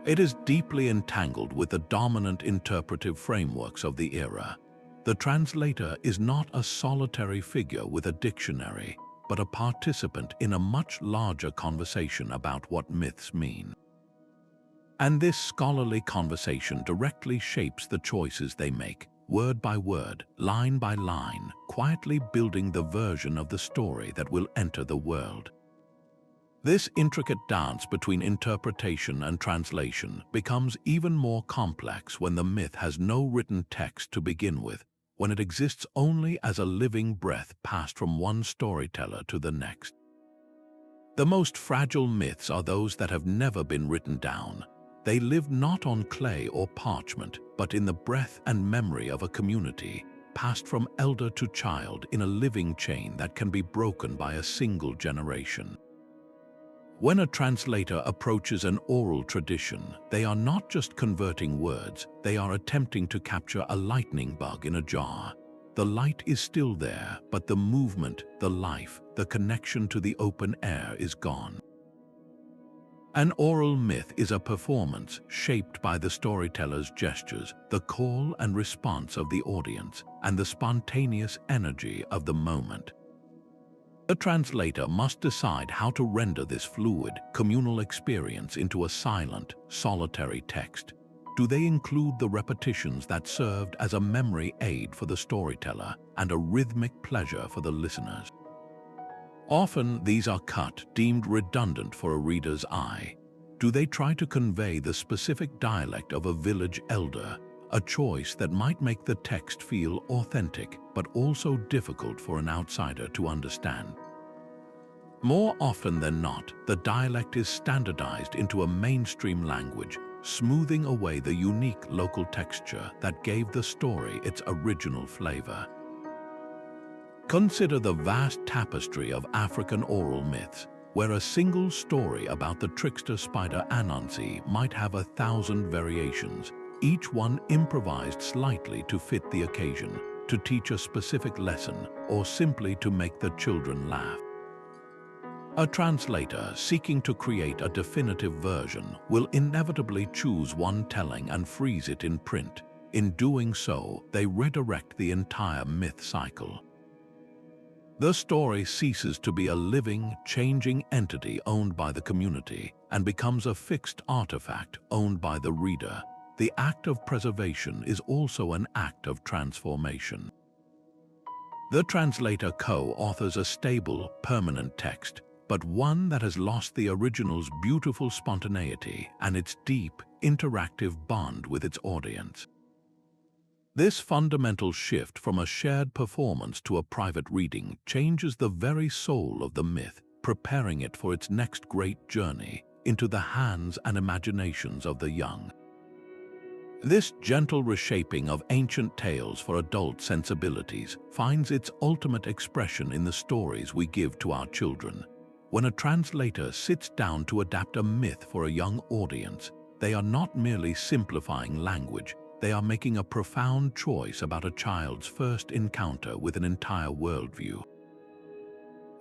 It is deeply entangled with the dominant interpretive frameworks of the era. The translator is not a solitary figure with a dictionary, but a participant in a much larger conversation about what myths mean. And this scholarly conversation directly shapes the choices they make, word by word, line by line, quietly building the version of the story that will enter the world. This intricate dance between interpretation and translation becomes even more complex when the myth has no written text to begin with, when it exists only as a living breath passed from one storyteller to the next. The most fragile myths are those that have never been written down. They live not on clay or parchment, but in the breath and memory of a community, passed from elder to child in a living chain that can be broken by a single generation. When a translator approaches an oral tradition, they are not just converting words, they are attempting to capture a lightning bug in a jar. The light is still there, but the movement, the life, the connection to the open air is gone. An oral myth is a performance shaped by the storyteller's gestures, the call and response of the audience, and the spontaneous energy of the moment. The translator must decide how to render this fluid, communal experience into a silent, solitary text. Do they include the repetitions that served as a memory aid for the storyteller and a rhythmic pleasure for the listeners? Often these are cut, deemed redundant for a reader's eye. Do they try to convey the specific dialect of a village elder, a choice that might make the text feel authentic but also difficult for an outsider to understand? More often than not, the dialect is standardized into a mainstream language, smoothing away the unique local texture that gave the story its original flavor. Consider the vast tapestry of African oral myths, where a single story about the trickster spider Anansi might have 1,000 variations, each one improvised slightly to fit the occasion, to teach a specific lesson, or simply to make the children laugh. A translator seeking to create a definitive version will inevitably choose one telling and freeze it in print. In doing so, they redirect the entire myth cycle. The story ceases to be a living, changing entity owned by the community and becomes a fixed artifact owned by the reader. The act of preservation is also an act of transformation. The translator co-authors a stable, permanent text, but one that has lost the original's beautiful spontaneity and its deep, interactive bond with its audience. This fundamental shift from a shared performance to a private reading changes the very soul of the myth, preparing it for its next great journey into the hands and imaginations of the young. This gentle reshaping of ancient tales for adult sensibilities finds its ultimate expression in the stories we give to our children. When a translator sits down to adapt a myth for a young audience, they are not merely simplifying language, they are making a profound choice about a child's first encounter with an entire worldview.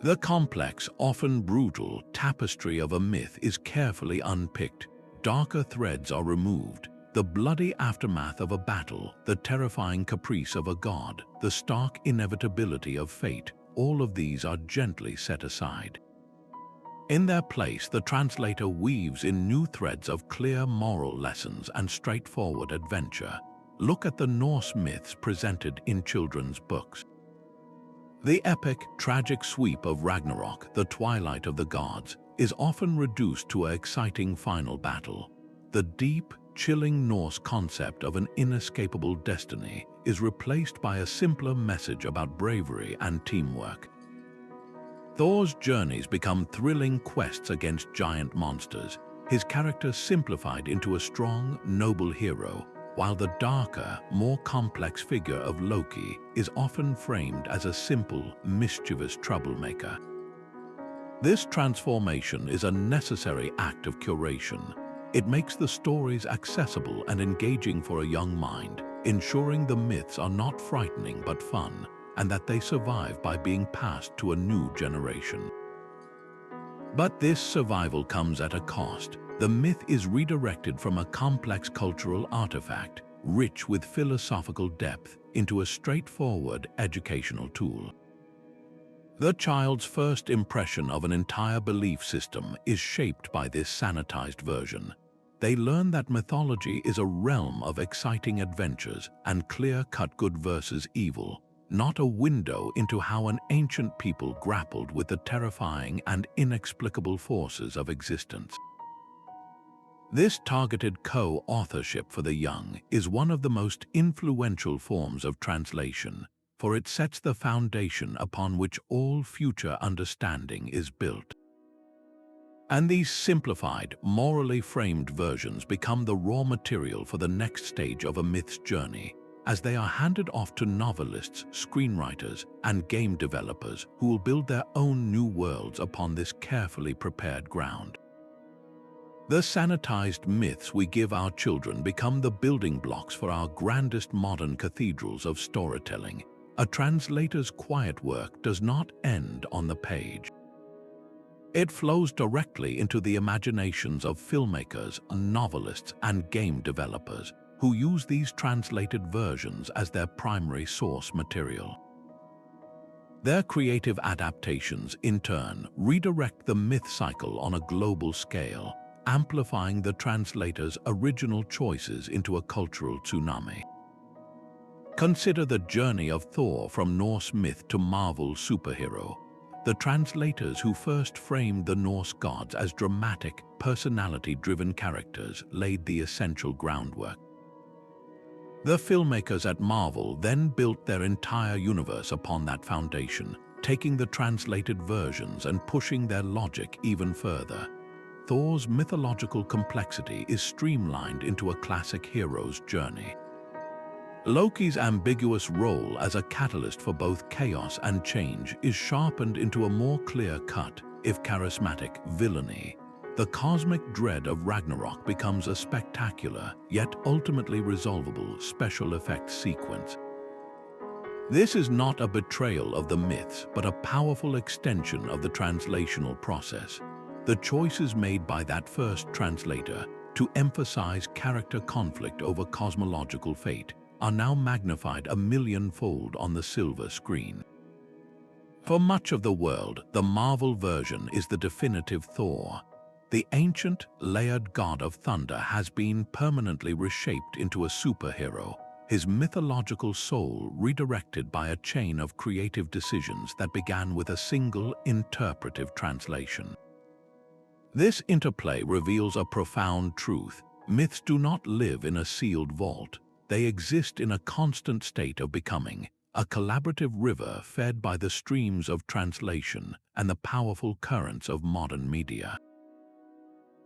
The complex, often brutal, tapestry of a myth is carefully unpicked. Darker threads are removed. The bloody aftermath of a battle, the terrifying caprice of a god, the stark inevitability of fate, all of these are gently set aside. In their place, the translator weaves in new threads of clear moral lessons and straightforward adventure. Look at the Norse myths presented in children's books. The epic, tragic sweep of Ragnarok, the twilight of the gods, is often reduced to an exciting final battle. The deep, chilling Norse concept of an inescapable destiny is replaced by a simpler message about bravery and teamwork. Thor's journeys become thrilling quests against giant monsters, his character simplified into a strong, noble hero, while the darker, more complex figure of Loki is often framed as a simple, mischievous troublemaker. This transformation is a necessary act of curation. It makes the stories accessible and engaging for a young mind, ensuring the myths are not frightening but fun, and that they survive by being passed to a new generation. But this survival comes at a cost. The myth is redirected from a complex cultural artifact rich with philosophical depth, into a straightforward educational tool. The child's first impression of an entire belief system is shaped by this sanitized version. They learn that mythology is a realm of exciting adventures and clear-cut good versus evil, not a window into how an ancient people grappled with the terrifying and inexplicable forces of existence. This targeted co-authorship for the young is one of the most influential forms of translation, for it sets the foundation upon which all future understanding is built. And these simplified, morally framed versions become the raw material for the next stage of a myth's journey, as they are handed off to novelists, screenwriters, and game developers who will build their own new worlds upon this carefully prepared ground. The sanitized myths we give our children become the building blocks for our grandest modern cathedrals of storytelling. A translator's quiet work does not end on the page. It flows directly into the imaginations of filmmakers, novelists, and game developers who use these translated versions as their primary source material. Their creative adaptations, in turn, redirect the myth cycle on a global scale, amplifying the translator's original choices into a cultural tsunami. Consider the journey of Thor from Norse myth to Marvel superhero. The translators who first framed the Norse gods as dramatic, personality-driven characters laid the essential groundwork. The filmmakers at Marvel then built their entire universe upon that foundation, taking the translated versions and pushing their logic even further. Thor's mythological complexity is streamlined into a classic hero's journey. Loki's ambiguous role as a catalyst for both chaos and change is sharpened into a more clear-cut, if charismatic, villainy. The cosmic dread of Ragnarok becomes a spectacular, yet ultimately resolvable special effects sequence. This is not a betrayal of the myths, but a powerful extension of the translational process. The choices made by that first translator to emphasize character conflict over cosmological fate are now magnified a millionfold on the silver screen. For much of the world, the Marvel version is the definitive Thor. The ancient, layered god of thunder has been permanently reshaped into a superhero, his mythological soul redirected by a chain of creative decisions that began with a single interpretive translation. This interplay reveals a profound truth. Myths do not live in a sealed vault. They exist in a constant state of becoming, a collaborative river fed by the streams of translation and the powerful currents of modern media.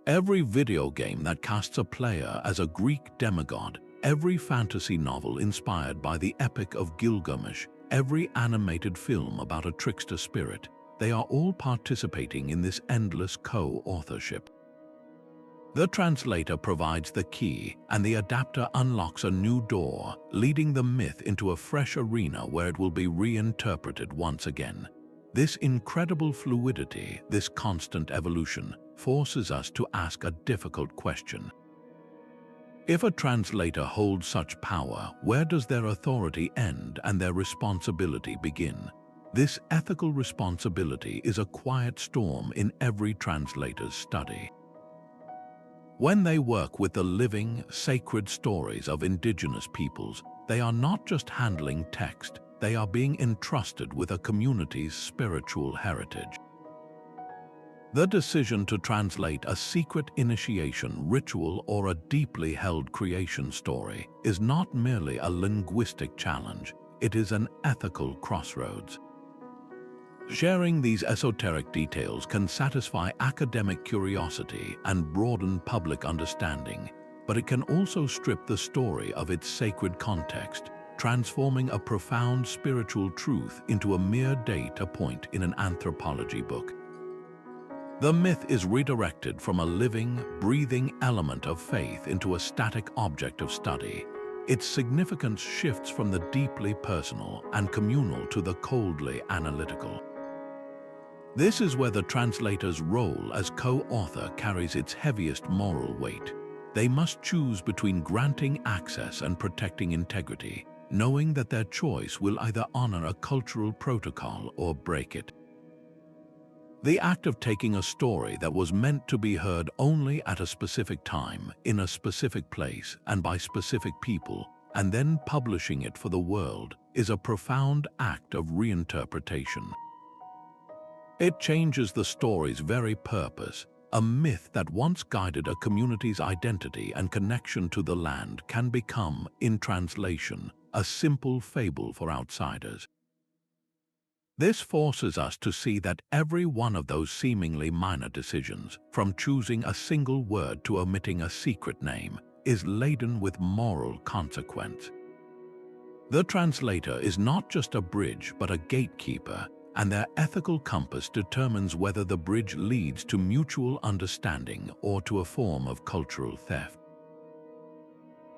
Every video game that casts a player as a Greek demigod, every fantasy novel inspired by the Epic of Gilgamesh, every animated film about a trickster spirit, they are all participating in this endless co-authorship. The translator provides the key, and the adapter unlocks a new door, leading the myth into a fresh arena where it will be reinterpreted once again. This incredible fluidity, this constant evolution, forces us to ask a difficult question. If a translator holds such power, where does their authority end and their responsibility begin? This ethical responsibility is a quiet storm in every translator's study. When they work with the living, sacred stories of indigenous peoples, they are not just handling text, they are being entrusted with a community's spiritual heritage. The decision to translate a secret initiation ritual or a deeply held creation story is not merely a linguistic challenge, it is an ethical crossroads. Sharing these esoteric details can satisfy academic curiosity and broaden public understanding, but it can also strip the story of its sacred context, transforming a profound spiritual truth into a mere data point in an anthropology book. The myth is redirected from a living, breathing element of faith into a static object of study. Its significance shifts from the deeply personal and communal to the coldly analytical. This is where the translator's role as co-author carries its heaviest moral weight. They must choose between granting access and protecting integrity, knowing that their choice will either honor a cultural protocol or break it. The act of taking a story that was meant to be heard only at a specific time, in a specific place, and by specific people, and then publishing it for the world, is a profound act of reinterpretation. It changes the story's very purpose. A myth that once guided a community's identity and connection to the land can become, in translation, a simple fable for outsiders. This forces us to see that every one of those seemingly minor decisions, from choosing a single word to omitting a secret name, is laden with moral consequence. The translator is not just a bridge but a gatekeeper, and their ethical compass determines whether the bridge leads to mutual understanding or to a form of cultural theft.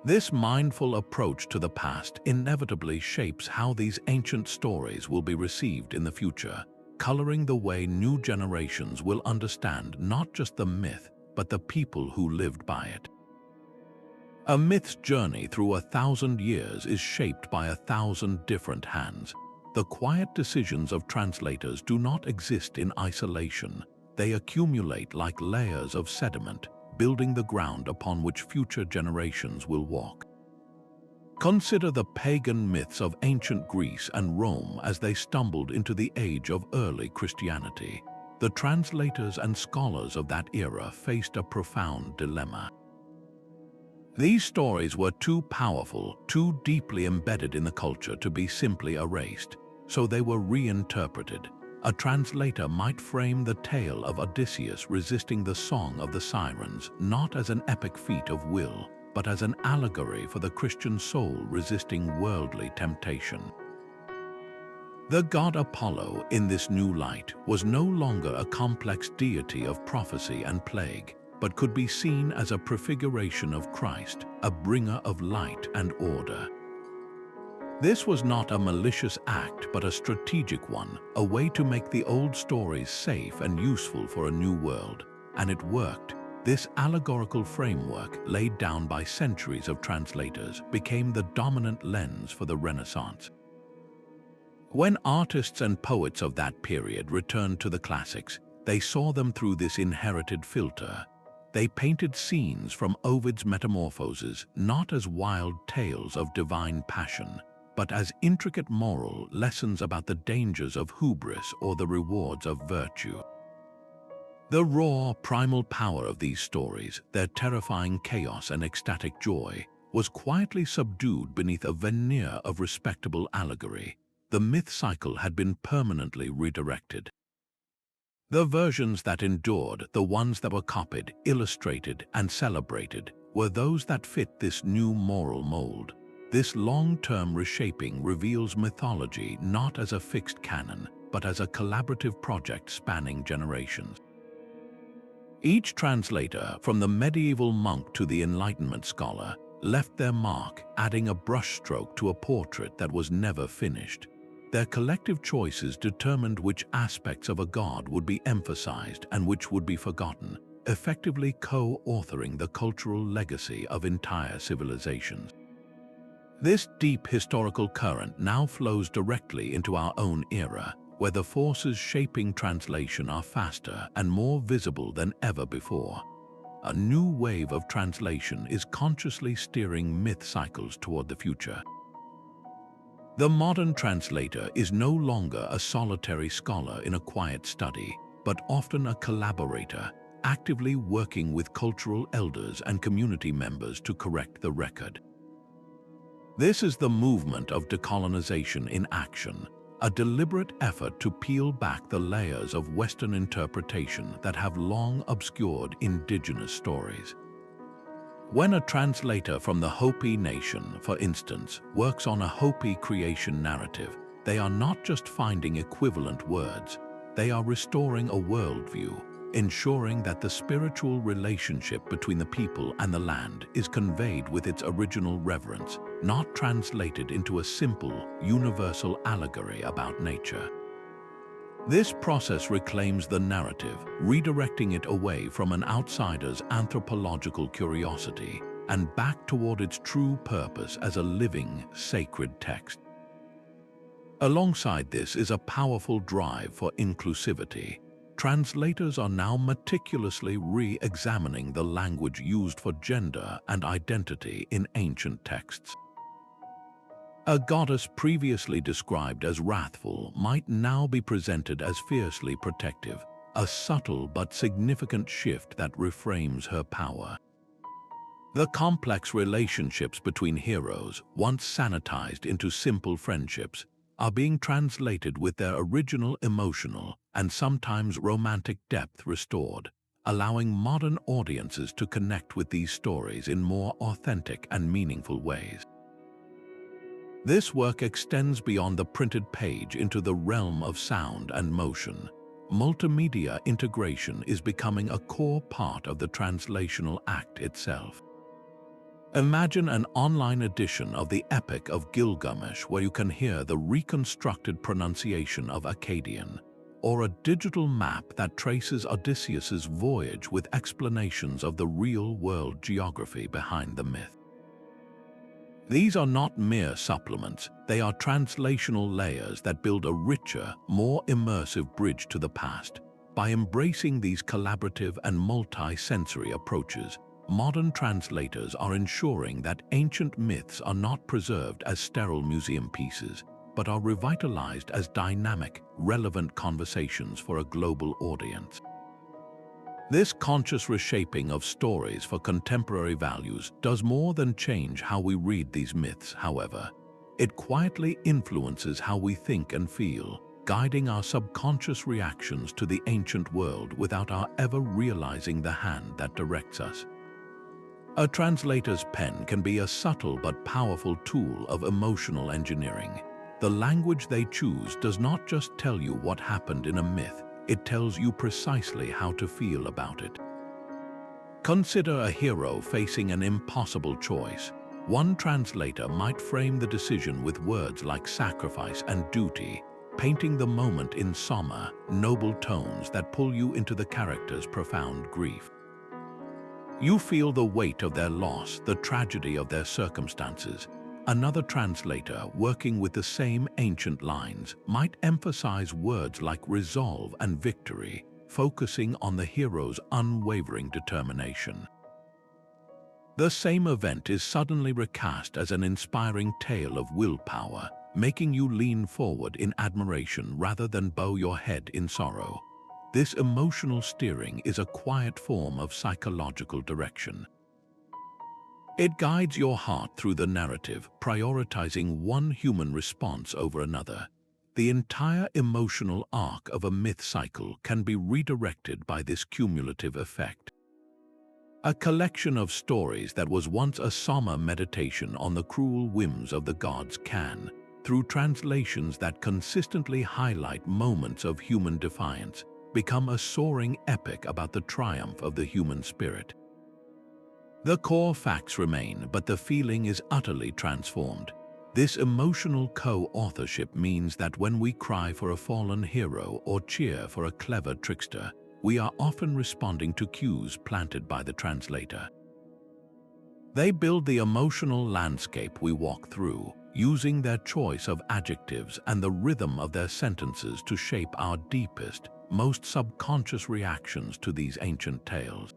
This mindful approach to the past inevitably shapes how these ancient stories will be received in the future, coloring the way new generations will understand not just the myth, but the people who lived by it. A myth's journey through 1,000 years is shaped by 1,000 different hands. The quiet decisions of translators do not exist in isolation. They accumulate like layers of sediment, building the ground upon which future generations will walk. Consider the pagan myths of ancient Greece and Rome as they stumbled into the age of early Christianity. The translators and scholars of that era faced a profound dilemma. These stories were too powerful, too deeply embedded in the culture to be simply erased, so they were reinterpreted. A translator might frame the tale of Odysseus resisting the Song of the Sirens not as an epic feat of will, but as an allegory for the Christian soul resisting worldly temptation. The god Apollo, in this new light, was no longer a complex deity of prophecy and plague, but could be seen as a prefiguration of Christ, a bringer of light and order. This was not a malicious act, but a strategic one, a way to make the old stories safe and useful for a new world. And it worked. This allegorical framework, laid down by centuries of translators, became the dominant lens for the Renaissance. When artists and poets of that period returned to the classics, they saw them through this inherited filter. They painted scenes from Ovid's Metamorphoses not as wild tales of divine passion, but as intricate moral lessons about the dangers of hubris or the rewards of virtue. The raw, primal power of these stories, their terrifying chaos and ecstatic joy, was quietly subdued beneath a veneer of respectable allegory. The myth cycle had been permanently redirected. The versions that endured, the ones that were copied, illustrated, and celebrated, were those that fit this new moral mold. This long-term reshaping reveals mythology not as a fixed canon, but as a collaborative project spanning generations. Each translator, from the medieval monk to the Enlightenment scholar, left their mark, adding a brushstroke to a portrait that was never finished. Their collective choices determined which aspects of a god would be emphasized and which would be forgotten, effectively co-authoring the cultural legacy of entire civilizations. This deep historical current now flows directly into our own era, where the forces shaping translation are faster and more visible than ever before. A new wave of translation is consciously steering myth cycles toward the future. The modern translator is no longer a solitary scholar in a quiet study, but often a collaborator, actively working with cultural elders and community members to correct the record. This is the movement of decolonization in action, a deliberate effort to peel back the layers of Western interpretation that have long obscured indigenous stories. When a translator from the Hopi nation, for instance, works on a Hopi creation narrative, they are not just finding equivalent words, they are restoring a worldview, ensuring that the spiritual relationship between the people and the land is conveyed with its original reverence, not translated into a simple, universal allegory about nature. This process reclaims the narrative, redirecting it away from an outsider's anthropological curiosity and back toward its true purpose as a living, sacred text. Alongside this is a powerful drive for inclusivity. Translators are now meticulously re-examining the language used for gender and identity in ancient texts. A goddess previously described as wrathful might now be presented as fiercely protective, a subtle but significant shift that reframes her power. The complex relationships between heroes, once sanitized into simple friendships, are being translated with their original emotional and sometimes romantic depth restored, allowing modern audiences to connect with these stories in more authentic and meaningful ways. This work extends beyond the printed page into the realm of sound and motion. Multimedia integration is becoming a core part of the translational act itself. Imagine an online edition of the Epic of Gilgamesh where you can hear the reconstructed pronunciation of Akkadian, or a digital map that traces Odysseus's voyage with explanations of the real-world geography behind the myth. These are not mere supplements, they are translational layers that build a richer, more immersive bridge to the past. By embracing these collaborative and multi-sensory approaches, modern translators are ensuring that ancient myths are not preserved as sterile museum pieces, but are revitalized as dynamic, relevant conversations for a global audience. This conscious reshaping of stories for contemporary values does more than change how we read these myths, however. It quietly influences how we think and feel, guiding our subconscious reactions to the ancient world without our ever realizing the hand that directs us. A translator's pen can be a subtle but powerful tool of emotional engineering. The language they choose does not just tell you what happened in a myth, it tells you precisely how to feel about it. Consider a hero facing an impossible choice. One translator might frame the decision with words like sacrifice and duty, painting the moment in somber, noble tones that pull you into the character's profound grief. You feel the weight of their loss, the tragedy of their circumstances. Another translator, working with the same ancient lines, might emphasize words like resolve and victory, focusing on the hero's unwavering determination. The same event is suddenly recast as an inspiring tale of willpower, making you lean forward in admiration rather than bow your head in sorrow. This emotional steering is a quiet form of psychological direction. It guides your heart through the narrative, prioritizing one human response over another. The entire emotional arc of a myth cycle can be redirected by this cumulative effect. A collection of stories that was once a somber meditation on the cruel whims of the gods can, through translations that consistently highlight moments of human defiance, become a soaring epic about the triumph of the human spirit. The core facts remain, but the feeling is utterly transformed. This emotional co-authorship means that when we cry for a fallen hero or cheer for a clever trickster, we are often responding to cues planted by the translator. They build the emotional landscape we walk through, using their choice of adjectives and the rhythm of their sentences to shape our deepest, most subconscious reactions to these ancient tales.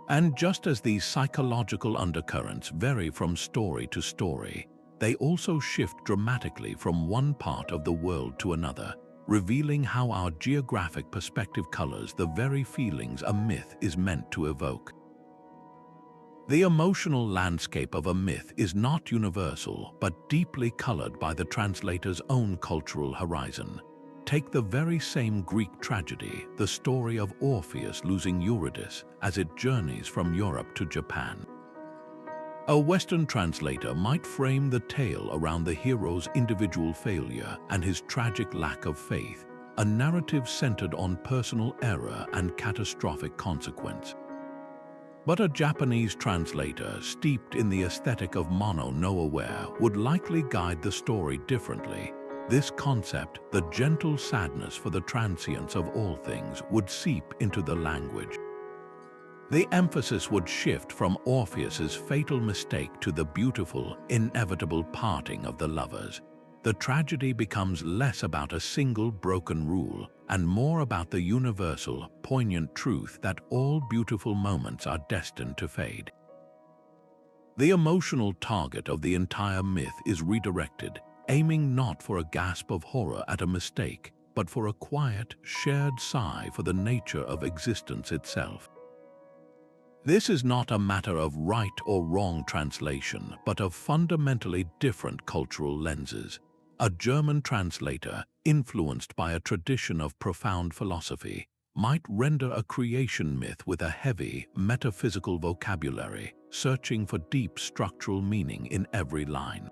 And just as these psychological undercurrents vary from story to story, they also shift dramatically from one part of the world to another, revealing how our geographic perspective colors the very feelings a myth is meant to evoke. The emotional landscape of a myth is not universal, but deeply colored by the translator's own cultural horizon. Take the very same Greek tragedy, the story of Orpheus losing Eurydice, as it journeys from Europe to Japan. A Western translator might frame the tale around the hero's individual failure and his tragic lack of faith, a narrative centered on personal error and catastrophic consequence. But a Japanese translator steeped in the aesthetic of mono no aware would likely guide the story differently, This concept, the gentle sadness for the transience of all things, would seep into the language. The emphasis would shift from Orpheus's fatal mistake to the beautiful, inevitable parting of the lovers. The tragedy becomes less about a single broken rule and more about the universal, poignant truth that all beautiful moments are destined to fade. The emotional target of the entire myth is redirected, aiming not for a gasp of horror at a mistake, but for a quiet, shared sigh for the nature of existence itself. This is not a matter of right or wrong translation, but of fundamentally different cultural lenses. A German translator, influenced by a tradition of profound philosophy, might render a creation myth with a heavy, metaphysical vocabulary, searching for deep structural meaning in every line.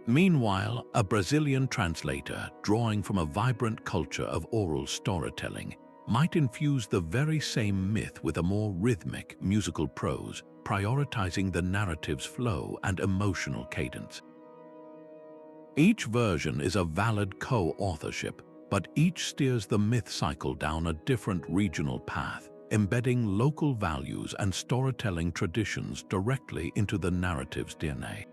Meanwhile, a Brazilian translator, drawing from a vibrant culture of oral storytelling, might infuse the very same myth with a more rhythmic, musical prose, prioritizing the narrative's flow and emotional cadence. Each version is a valid co-authorship, but each steers the myth cycle down a different regional path, embedding local values and storytelling traditions directly into the narrative's DNA.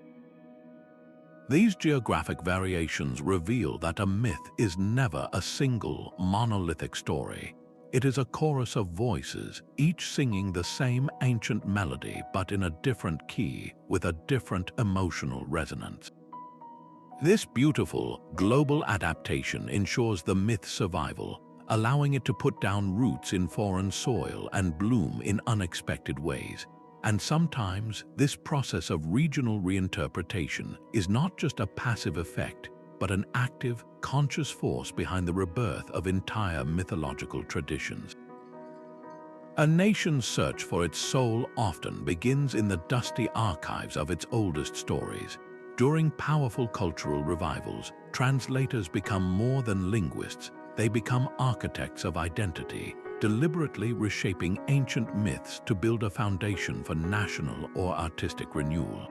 These geographic variations reveal that a myth is never a single, monolithic story. It is a chorus of voices, each singing the same ancient melody but in a different key, with a different emotional resonance. This beautiful, global adaptation ensures the myth's survival, allowing it to put down roots in foreign soil and bloom in unexpected ways. And sometimes, this process of regional reinterpretation is not just a passive effect, but an active, conscious force behind the rebirth of entire mythological traditions. A nation's search for its soul often begins in the dusty archives of its oldest stories. During powerful cultural revivals, translators become more than linguists. They become architects of identity, deliberately reshaping ancient myths to build a foundation for national or artistic renewal.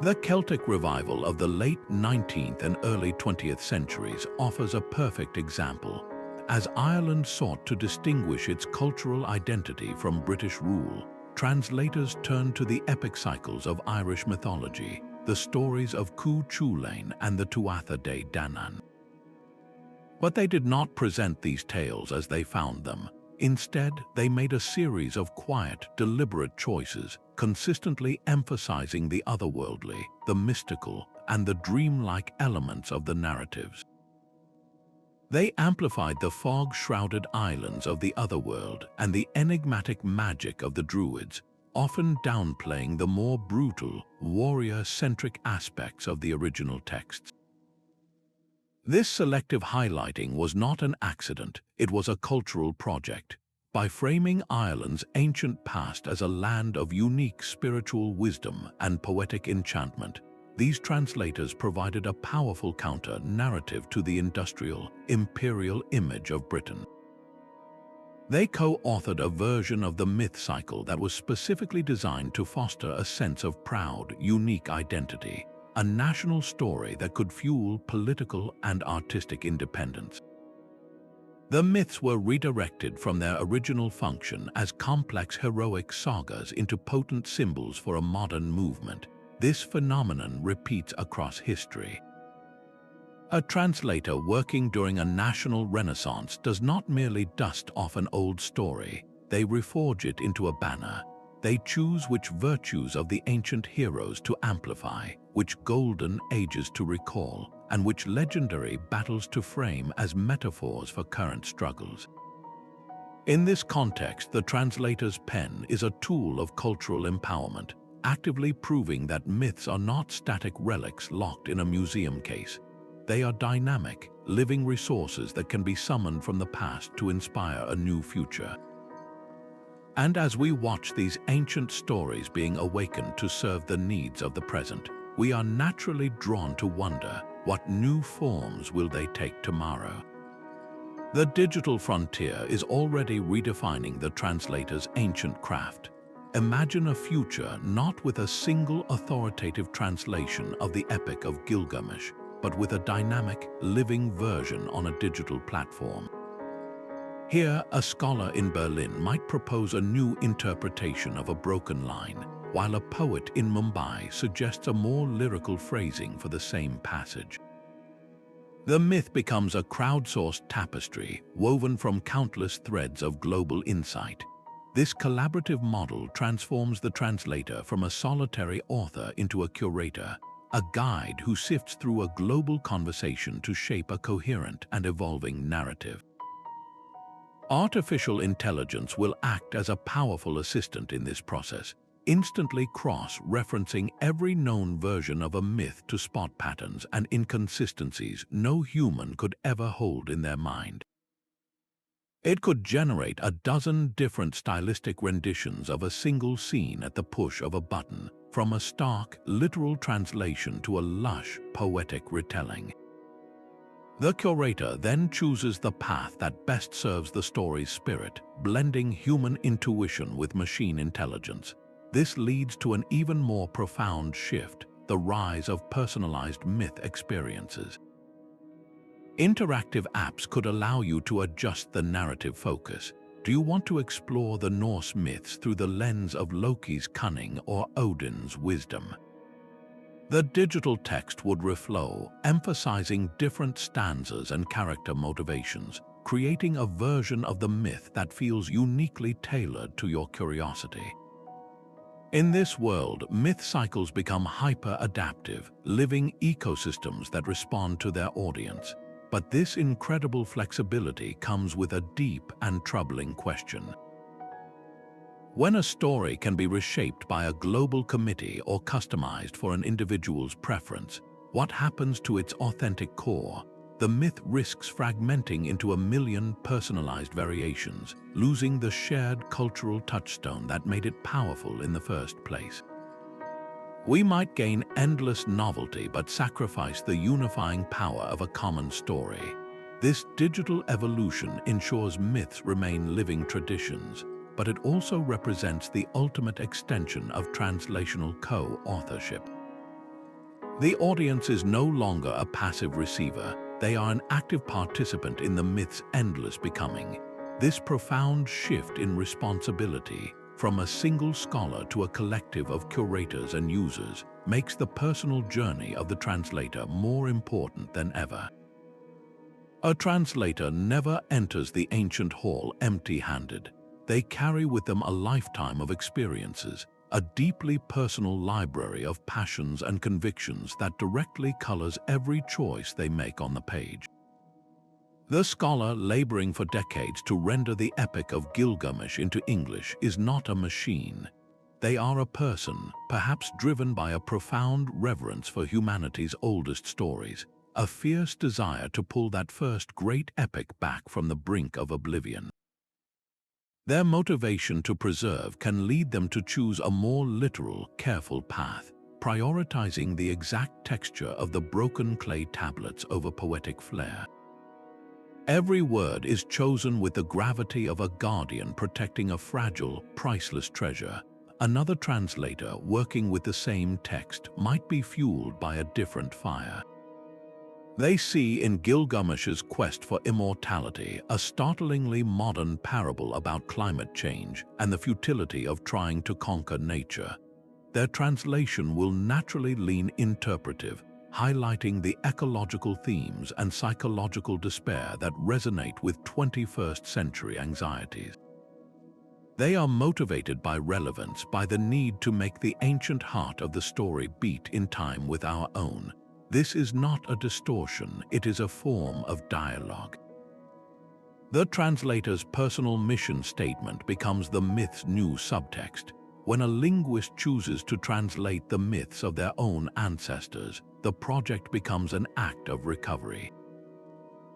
The Celtic revival of the late 19th and early 20th centuries offers a perfect example. As Ireland sought to distinguish its cultural identity from British rule, translators turned to the epic cycles of Irish mythology, the stories of Cú Chulainn and the Tuatha De Danann. But they did not present these tales as they found them. Instead, they made a series of quiet, deliberate choices, consistently emphasizing the otherworldly, the mystical, and the dreamlike elements of the narratives. They amplified the fog-shrouded islands of the otherworld and the enigmatic magic of the Druids, often downplaying the more brutal, warrior-centric aspects of the original texts. This selective highlighting was not an accident, it was a cultural project. By framing Ireland's ancient past as a land of unique spiritual wisdom and poetic enchantment, these translators provided a powerful counter-narrative to the industrial, imperial image of Britain. They co-authored a version of the myth cycle that was specifically designed to foster a sense of proud, unique identity, a national story that could fuel political and artistic independence. The myths were redirected from their original function as complex heroic sagas into potent symbols for a modern movement. This phenomenon repeats across history. A translator working during a national renaissance does not merely dust off an old story, they reforge it into a banner. They choose which virtues of the ancient heroes to amplify, which golden ages to recall, and which legendary battles to frame as metaphors for current struggles. In this context, the translator's pen is a tool of cultural empowerment, actively proving that myths are not static relics locked in a museum case. They are dynamic, living resources that can be summoned from the past to inspire a new future. And as we watch these ancient stories being awakened to serve the needs of the present, we are naturally drawn to wonder, what new forms will they take tomorrow? The digital frontier is already redefining the translator's ancient craft. Imagine a future not with a single authoritative translation of the Epic of Gilgamesh, but with a dynamic, living version on a digital platform. Here, a scholar in Berlin might propose a new interpretation of a broken line, while a poet in Mumbai suggests a more lyrical phrasing for the same passage. The myth becomes a crowdsourced tapestry woven from countless threads of global insight. This collaborative model transforms the translator from a solitary author into a curator, a guide who sifts through a global conversation to shape a coherent and evolving narrative. Artificial intelligence will act as a powerful assistant in this process, instantly cross-referencing every known version of a myth to spot patterns and inconsistencies no human could ever hold in their mind. It could generate a dozen different stylistic renditions of a single scene at the push of a button, from a stark, literal translation to a lush, poetic retelling. The curator then chooses the path that best serves the story's spirit, blending human intuition with machine intelligence. This leads to an even more profound shift, the rise of personalized myth experiences. Interactive apps could allow you to adjust the narrative focus. Do you want to explore the Norse myths through the lens of Loki's cunning or Odin's wisdom? The digital text would reflow, emphasizing different stanzas and character motivations, creating a version of the myth that feels uniquely tailored to your curiosity. In this world, myth cycles become hyper-adaptive, living ecosystems that respond to their audience. But this incredible flexibility comes with a deep and troubling question. When a story can be reshaped by a global committee or customized for an individual's preference, what happens to its authentic core? The myth risks fragmenting into a million personalized variations, losing the shared cultural touchstone that made it powerful in the first place. We might gain endless novelty but sacrifice the unifying power of a common story. This digital evolution ensures myths remain living traditions, but it also represents the ultimate extension of translational co-authorship. The audience is no longer a passive receiver. They are an active participant in the myth's endless becoming. This profound shift in responsibility, from a single scholar to a collective of curators and users, makes the personal journey of the translator more important than ever. A translator never enters the ancient hall empty-handed. They carry with them a lifetime of experiences, a deeply personal library of passions and convictions that directly colors every choice they make on the page. The scholar laboring for decades to render the Epic of Gilgamesh into English is not a machine. They are a person, perhaps driven by a profound reverence for humanity's oldest stories, a fierce desire to pull that first great epic back from the brink of oblivion. Their motivation to preserve can lead them to choose a more literal, careful path, prioritizing the exact texture of the broken clay tablets over poetic flair. Every word is chosen with the gravity of a guardian protecting a fragile, priceless treasure. Another translator working with the same text might be fueled by a different fire. They see in Gilgamesh's quest for immortality a startlingly modern parable about climate change and the futility of trying to conquer nature. Their translation will naturally lean interpretive, highlighting the ecological themes and psychological despair that resonate with 21st century anxieties. They are motivated by relevance, by the need to make the ancient heart of the story beat in time with our own. This is not a distortion, it is a form of dialogue. The translator's personal mission statement becomes the myth's new subtext. When a linguist chooses to translate the myths of their own ancestors, the project becomes an act of recovery.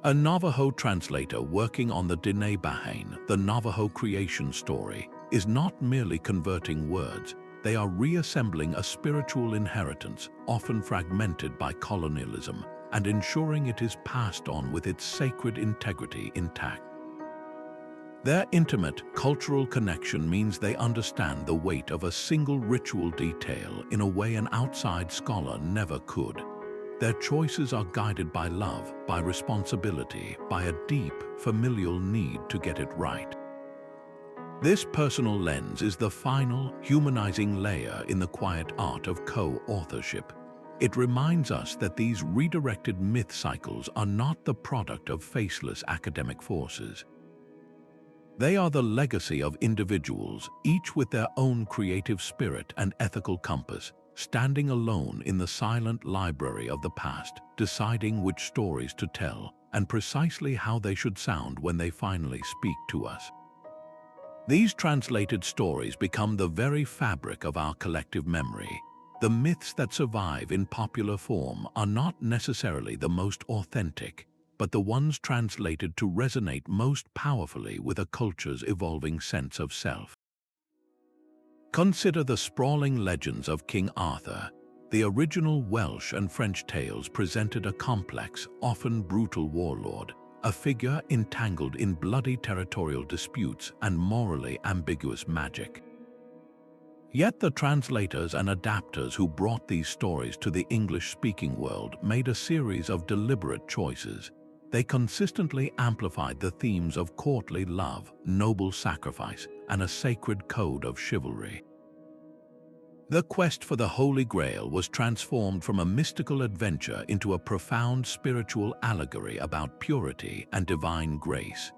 A Navajo translator working on the Diné Bahane, the Navajo creation story, is not merely converting words. They are reassembling a spiritual inheritance, often fragmented by colonialism, and ensuring it is passed on with its sacred integrity intact. Their intimate cultural connection means they understand the weight of a single ritual detail in a way an outside scholar never could. Their choices are guided by love, by responsibility, by a deep, familial need to get it right. This personal lens is the final, humanizing layer in the quiet art of co-authorship. It reminds us that these redirected myth cycles are not the product of faceless academic forces. They are the legacy of individuals, each with their own creative spirit and ethical compass, standing alone in the silent library of the past, deciding which stories to tell and precisely how they should sound when they finally speak to us. These translated stories become the very fabric of our collective memory. The myths that survive in popular form are not necessarily the most authentic, but the ones translated to resonate most powerfully with a culture's evolving sense of self. Consider the sprawling legends of King Arthur. The original Welsh and French tales presented a complex, often brutal warlord, a figure entangled in bloody territorial disputes and morally ambiguous magic. Yet the translators and adapters who brought these stories to the English-speaking world made a series of deliberate choices. They consistently amplified the themes of courtly love, noble sacrifice, and a sacred code of chivalry. The quest for the Holy Grail was transformed from a mystical adventure into a profound spiritual allegory about purity and divine grace.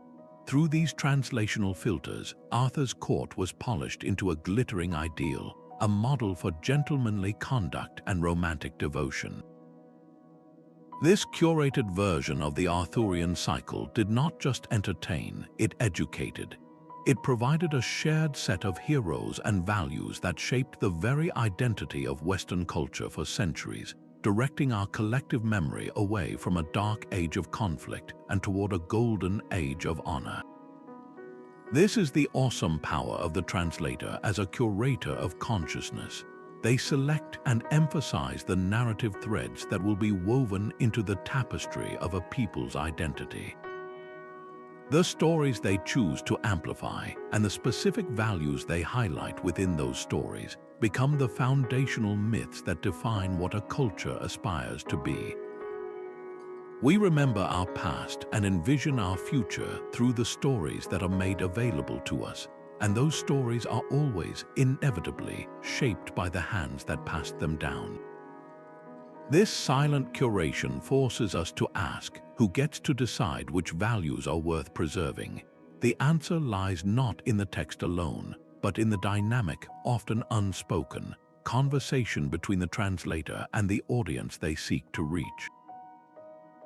Through these translational filters, Arthur's court was polished into a glittering ideal, a model for gentlemanly conduct and romantic devotion. This curated version of the Arthurian cycle did not just entertain, it educated. It provided a shared set of heroes and values that shaped the very identity of Western culture for centuries, directing our collective memory away from a dark age of conflict and toward a golden age of honor. This is the awesome power of the translator as a curator of consciousness. They select and emphasize the narrative threads that will be woven into the tapestry of a people's identity. The stories they choose to amplify and the specific values they highlight within those stories become the foundational myths that define what a culture aspires to be. We remember our past and envision our future through the stories that are made available to us, and those stories are always, inevitably, shaped by the hands that passed them down. This silent curation forces us to ask, who gets to decide which values are worth preserving? The answer lies not in the text alone, but in the dynamic, often unspoken, conversation between the translator and the audience they seek to reach.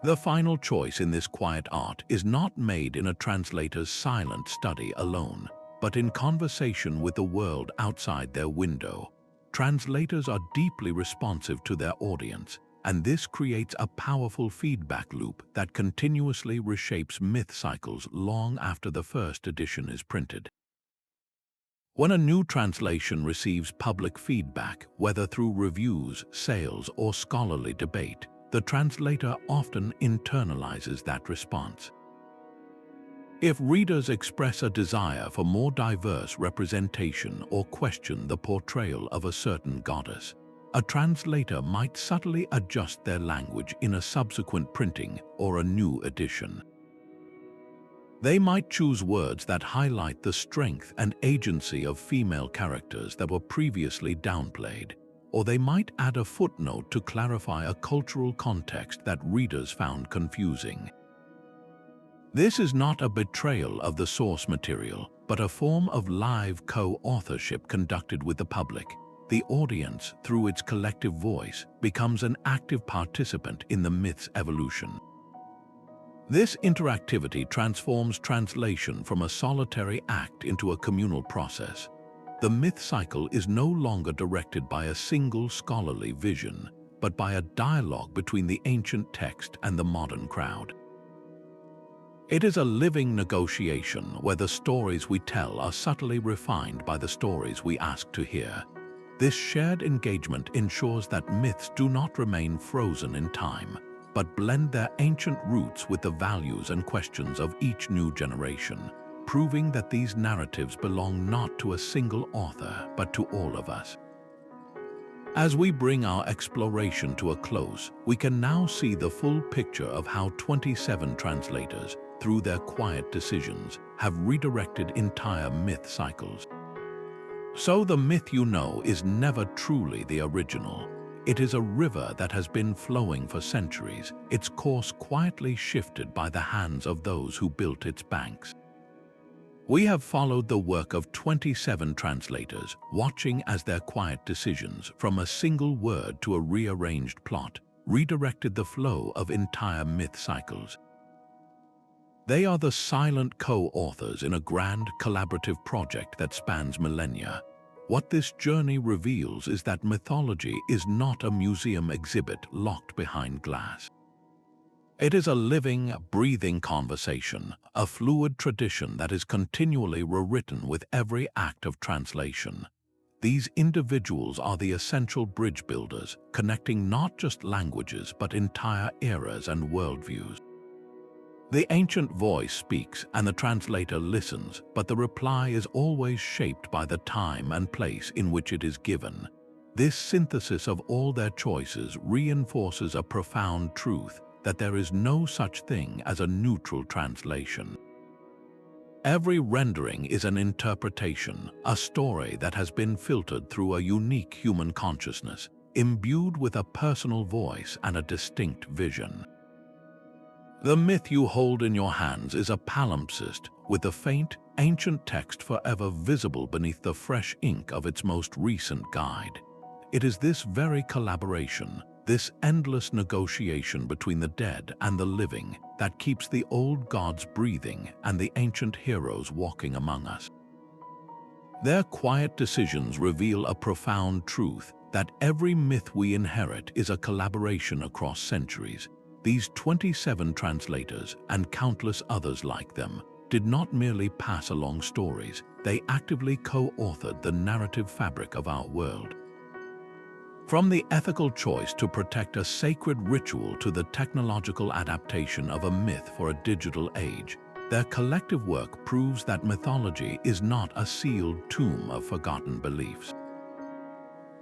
The final choice in this quiet art is not made in a translator's silent study alone, but in conversation with the world outside their window. Translators are deeply responsive to their audience, and this creates a powerful feedback loop that continuously reshapes myth cycles long after the first edition is printed. When a new translation receives public feedback, whether through reviews, sales, or scholarly debate, the translator often internalizes that response. If readers express a desire for more diverse representation or question the portrayal of a certain goddess, a translator might subtly adjust their language in a subsequent printing or a new edition. They might choose words that highlight the strength and agency of female characters that were previously downplayed, or they might add a footnote to clarify a cultural context that readers found confusing. This is not a betrayal of the source material, but a form of live co-authorship conducted with the public. The audience, through its collective voice, becomes an active participant in the myth's evolution. This interactivity transforms translation from a solitary act into a communal process. The myth cycle is no longer directed by a single scholarly vision, but by a dialogue between the ancient text and the modern crowd. It is a living negotiation where the stories we tell are subtly refined by the stories we ask to hear. This shared engagement ensures that myths do not remain frozen in time, but blend their ancient roots with the values and questions of each new generation, proving that these narratives belong not to a single author, but to all of us. As we bring our exploration to a close, we can now see the full picture of how 27 translators, through their quiet decisions, have redirected entire myth cycles. So the myth you know is never truly the original. It is a river that has been flowing for centuries, its course quietly shifted by the hands of those who built its banks. We have followed the work of 27 translators, watching as their quiet decisions, from a single word to a rearranged plot, redirected the flow of entire myth cycles. They are the silent co-authors in a grand collaborative project that spans millennia. What this journey reveals is that mythology is not a museum exhibit locked behind glass. It is a living, breathing conversation, a fluid tradition that is continually rewritten with every act of translation. These individuals are the essential bridge builders, connecting not just languages but entire eras and worldviews. The ancient voice speaks and the translator listens, but the reply is always shaped by the time and place in which it is given. This synthesis of all their choices reinforces a profound truth: that there is no such thing as a neutral translation. Every rendering is an interpretation, a story that has been filtered through a unique human consciousness, imbued with a personal voice and a distinct vision. The myth you hold in your hands is a palimpsest, with the faint, ancient text forever visible beneath the fresh ink of its most recent guide. It is this very collaboration, this endless negotiation between the dead and the living, that keeps the old gods breathing and the ancient heroes walking among us. Their quiet decisions reveal a profound truth: that every myth we inherit is a collaboration across centuries. These 27 translators, and countless others like them, did not merely pass along stories, they actively co-authored the narrative fabric of our world. From the ethical choice to protect a sacred ritual to the technological adaptation of a myth for a digital age, their collective work proves that mythology is not a sealed tomb of forgotten beliefs.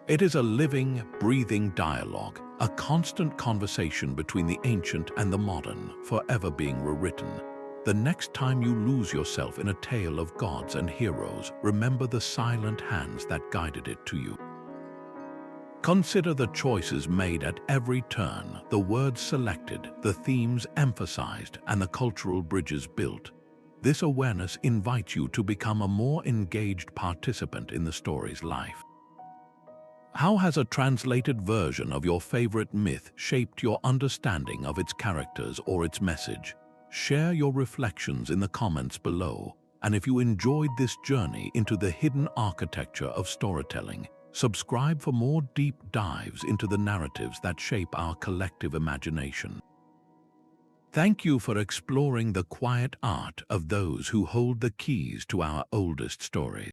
It is a living, breathing dialogue, a constant conversation between the ancient and the modern, forever being rewritten. The next time you lose yourself in a tale of gods and heroes, remember the silent hands that guided it to you. Consider the choices made at every turn, the words selected, the themes emphasized, and the cultural bridges built. This awareness invites you to become a more engaged participant in the story's life. How has a translated version of your favorite myth shaped your understanding of its characters or its message? Share your reflections in the comments below, and if you enjoyed this journey into the hidden architecture of storytelling, subscribe for more deep dives into the narratives that shape our collective imagination. Thank you for exploring the quiet art of those who hold the keys to our oldest stories.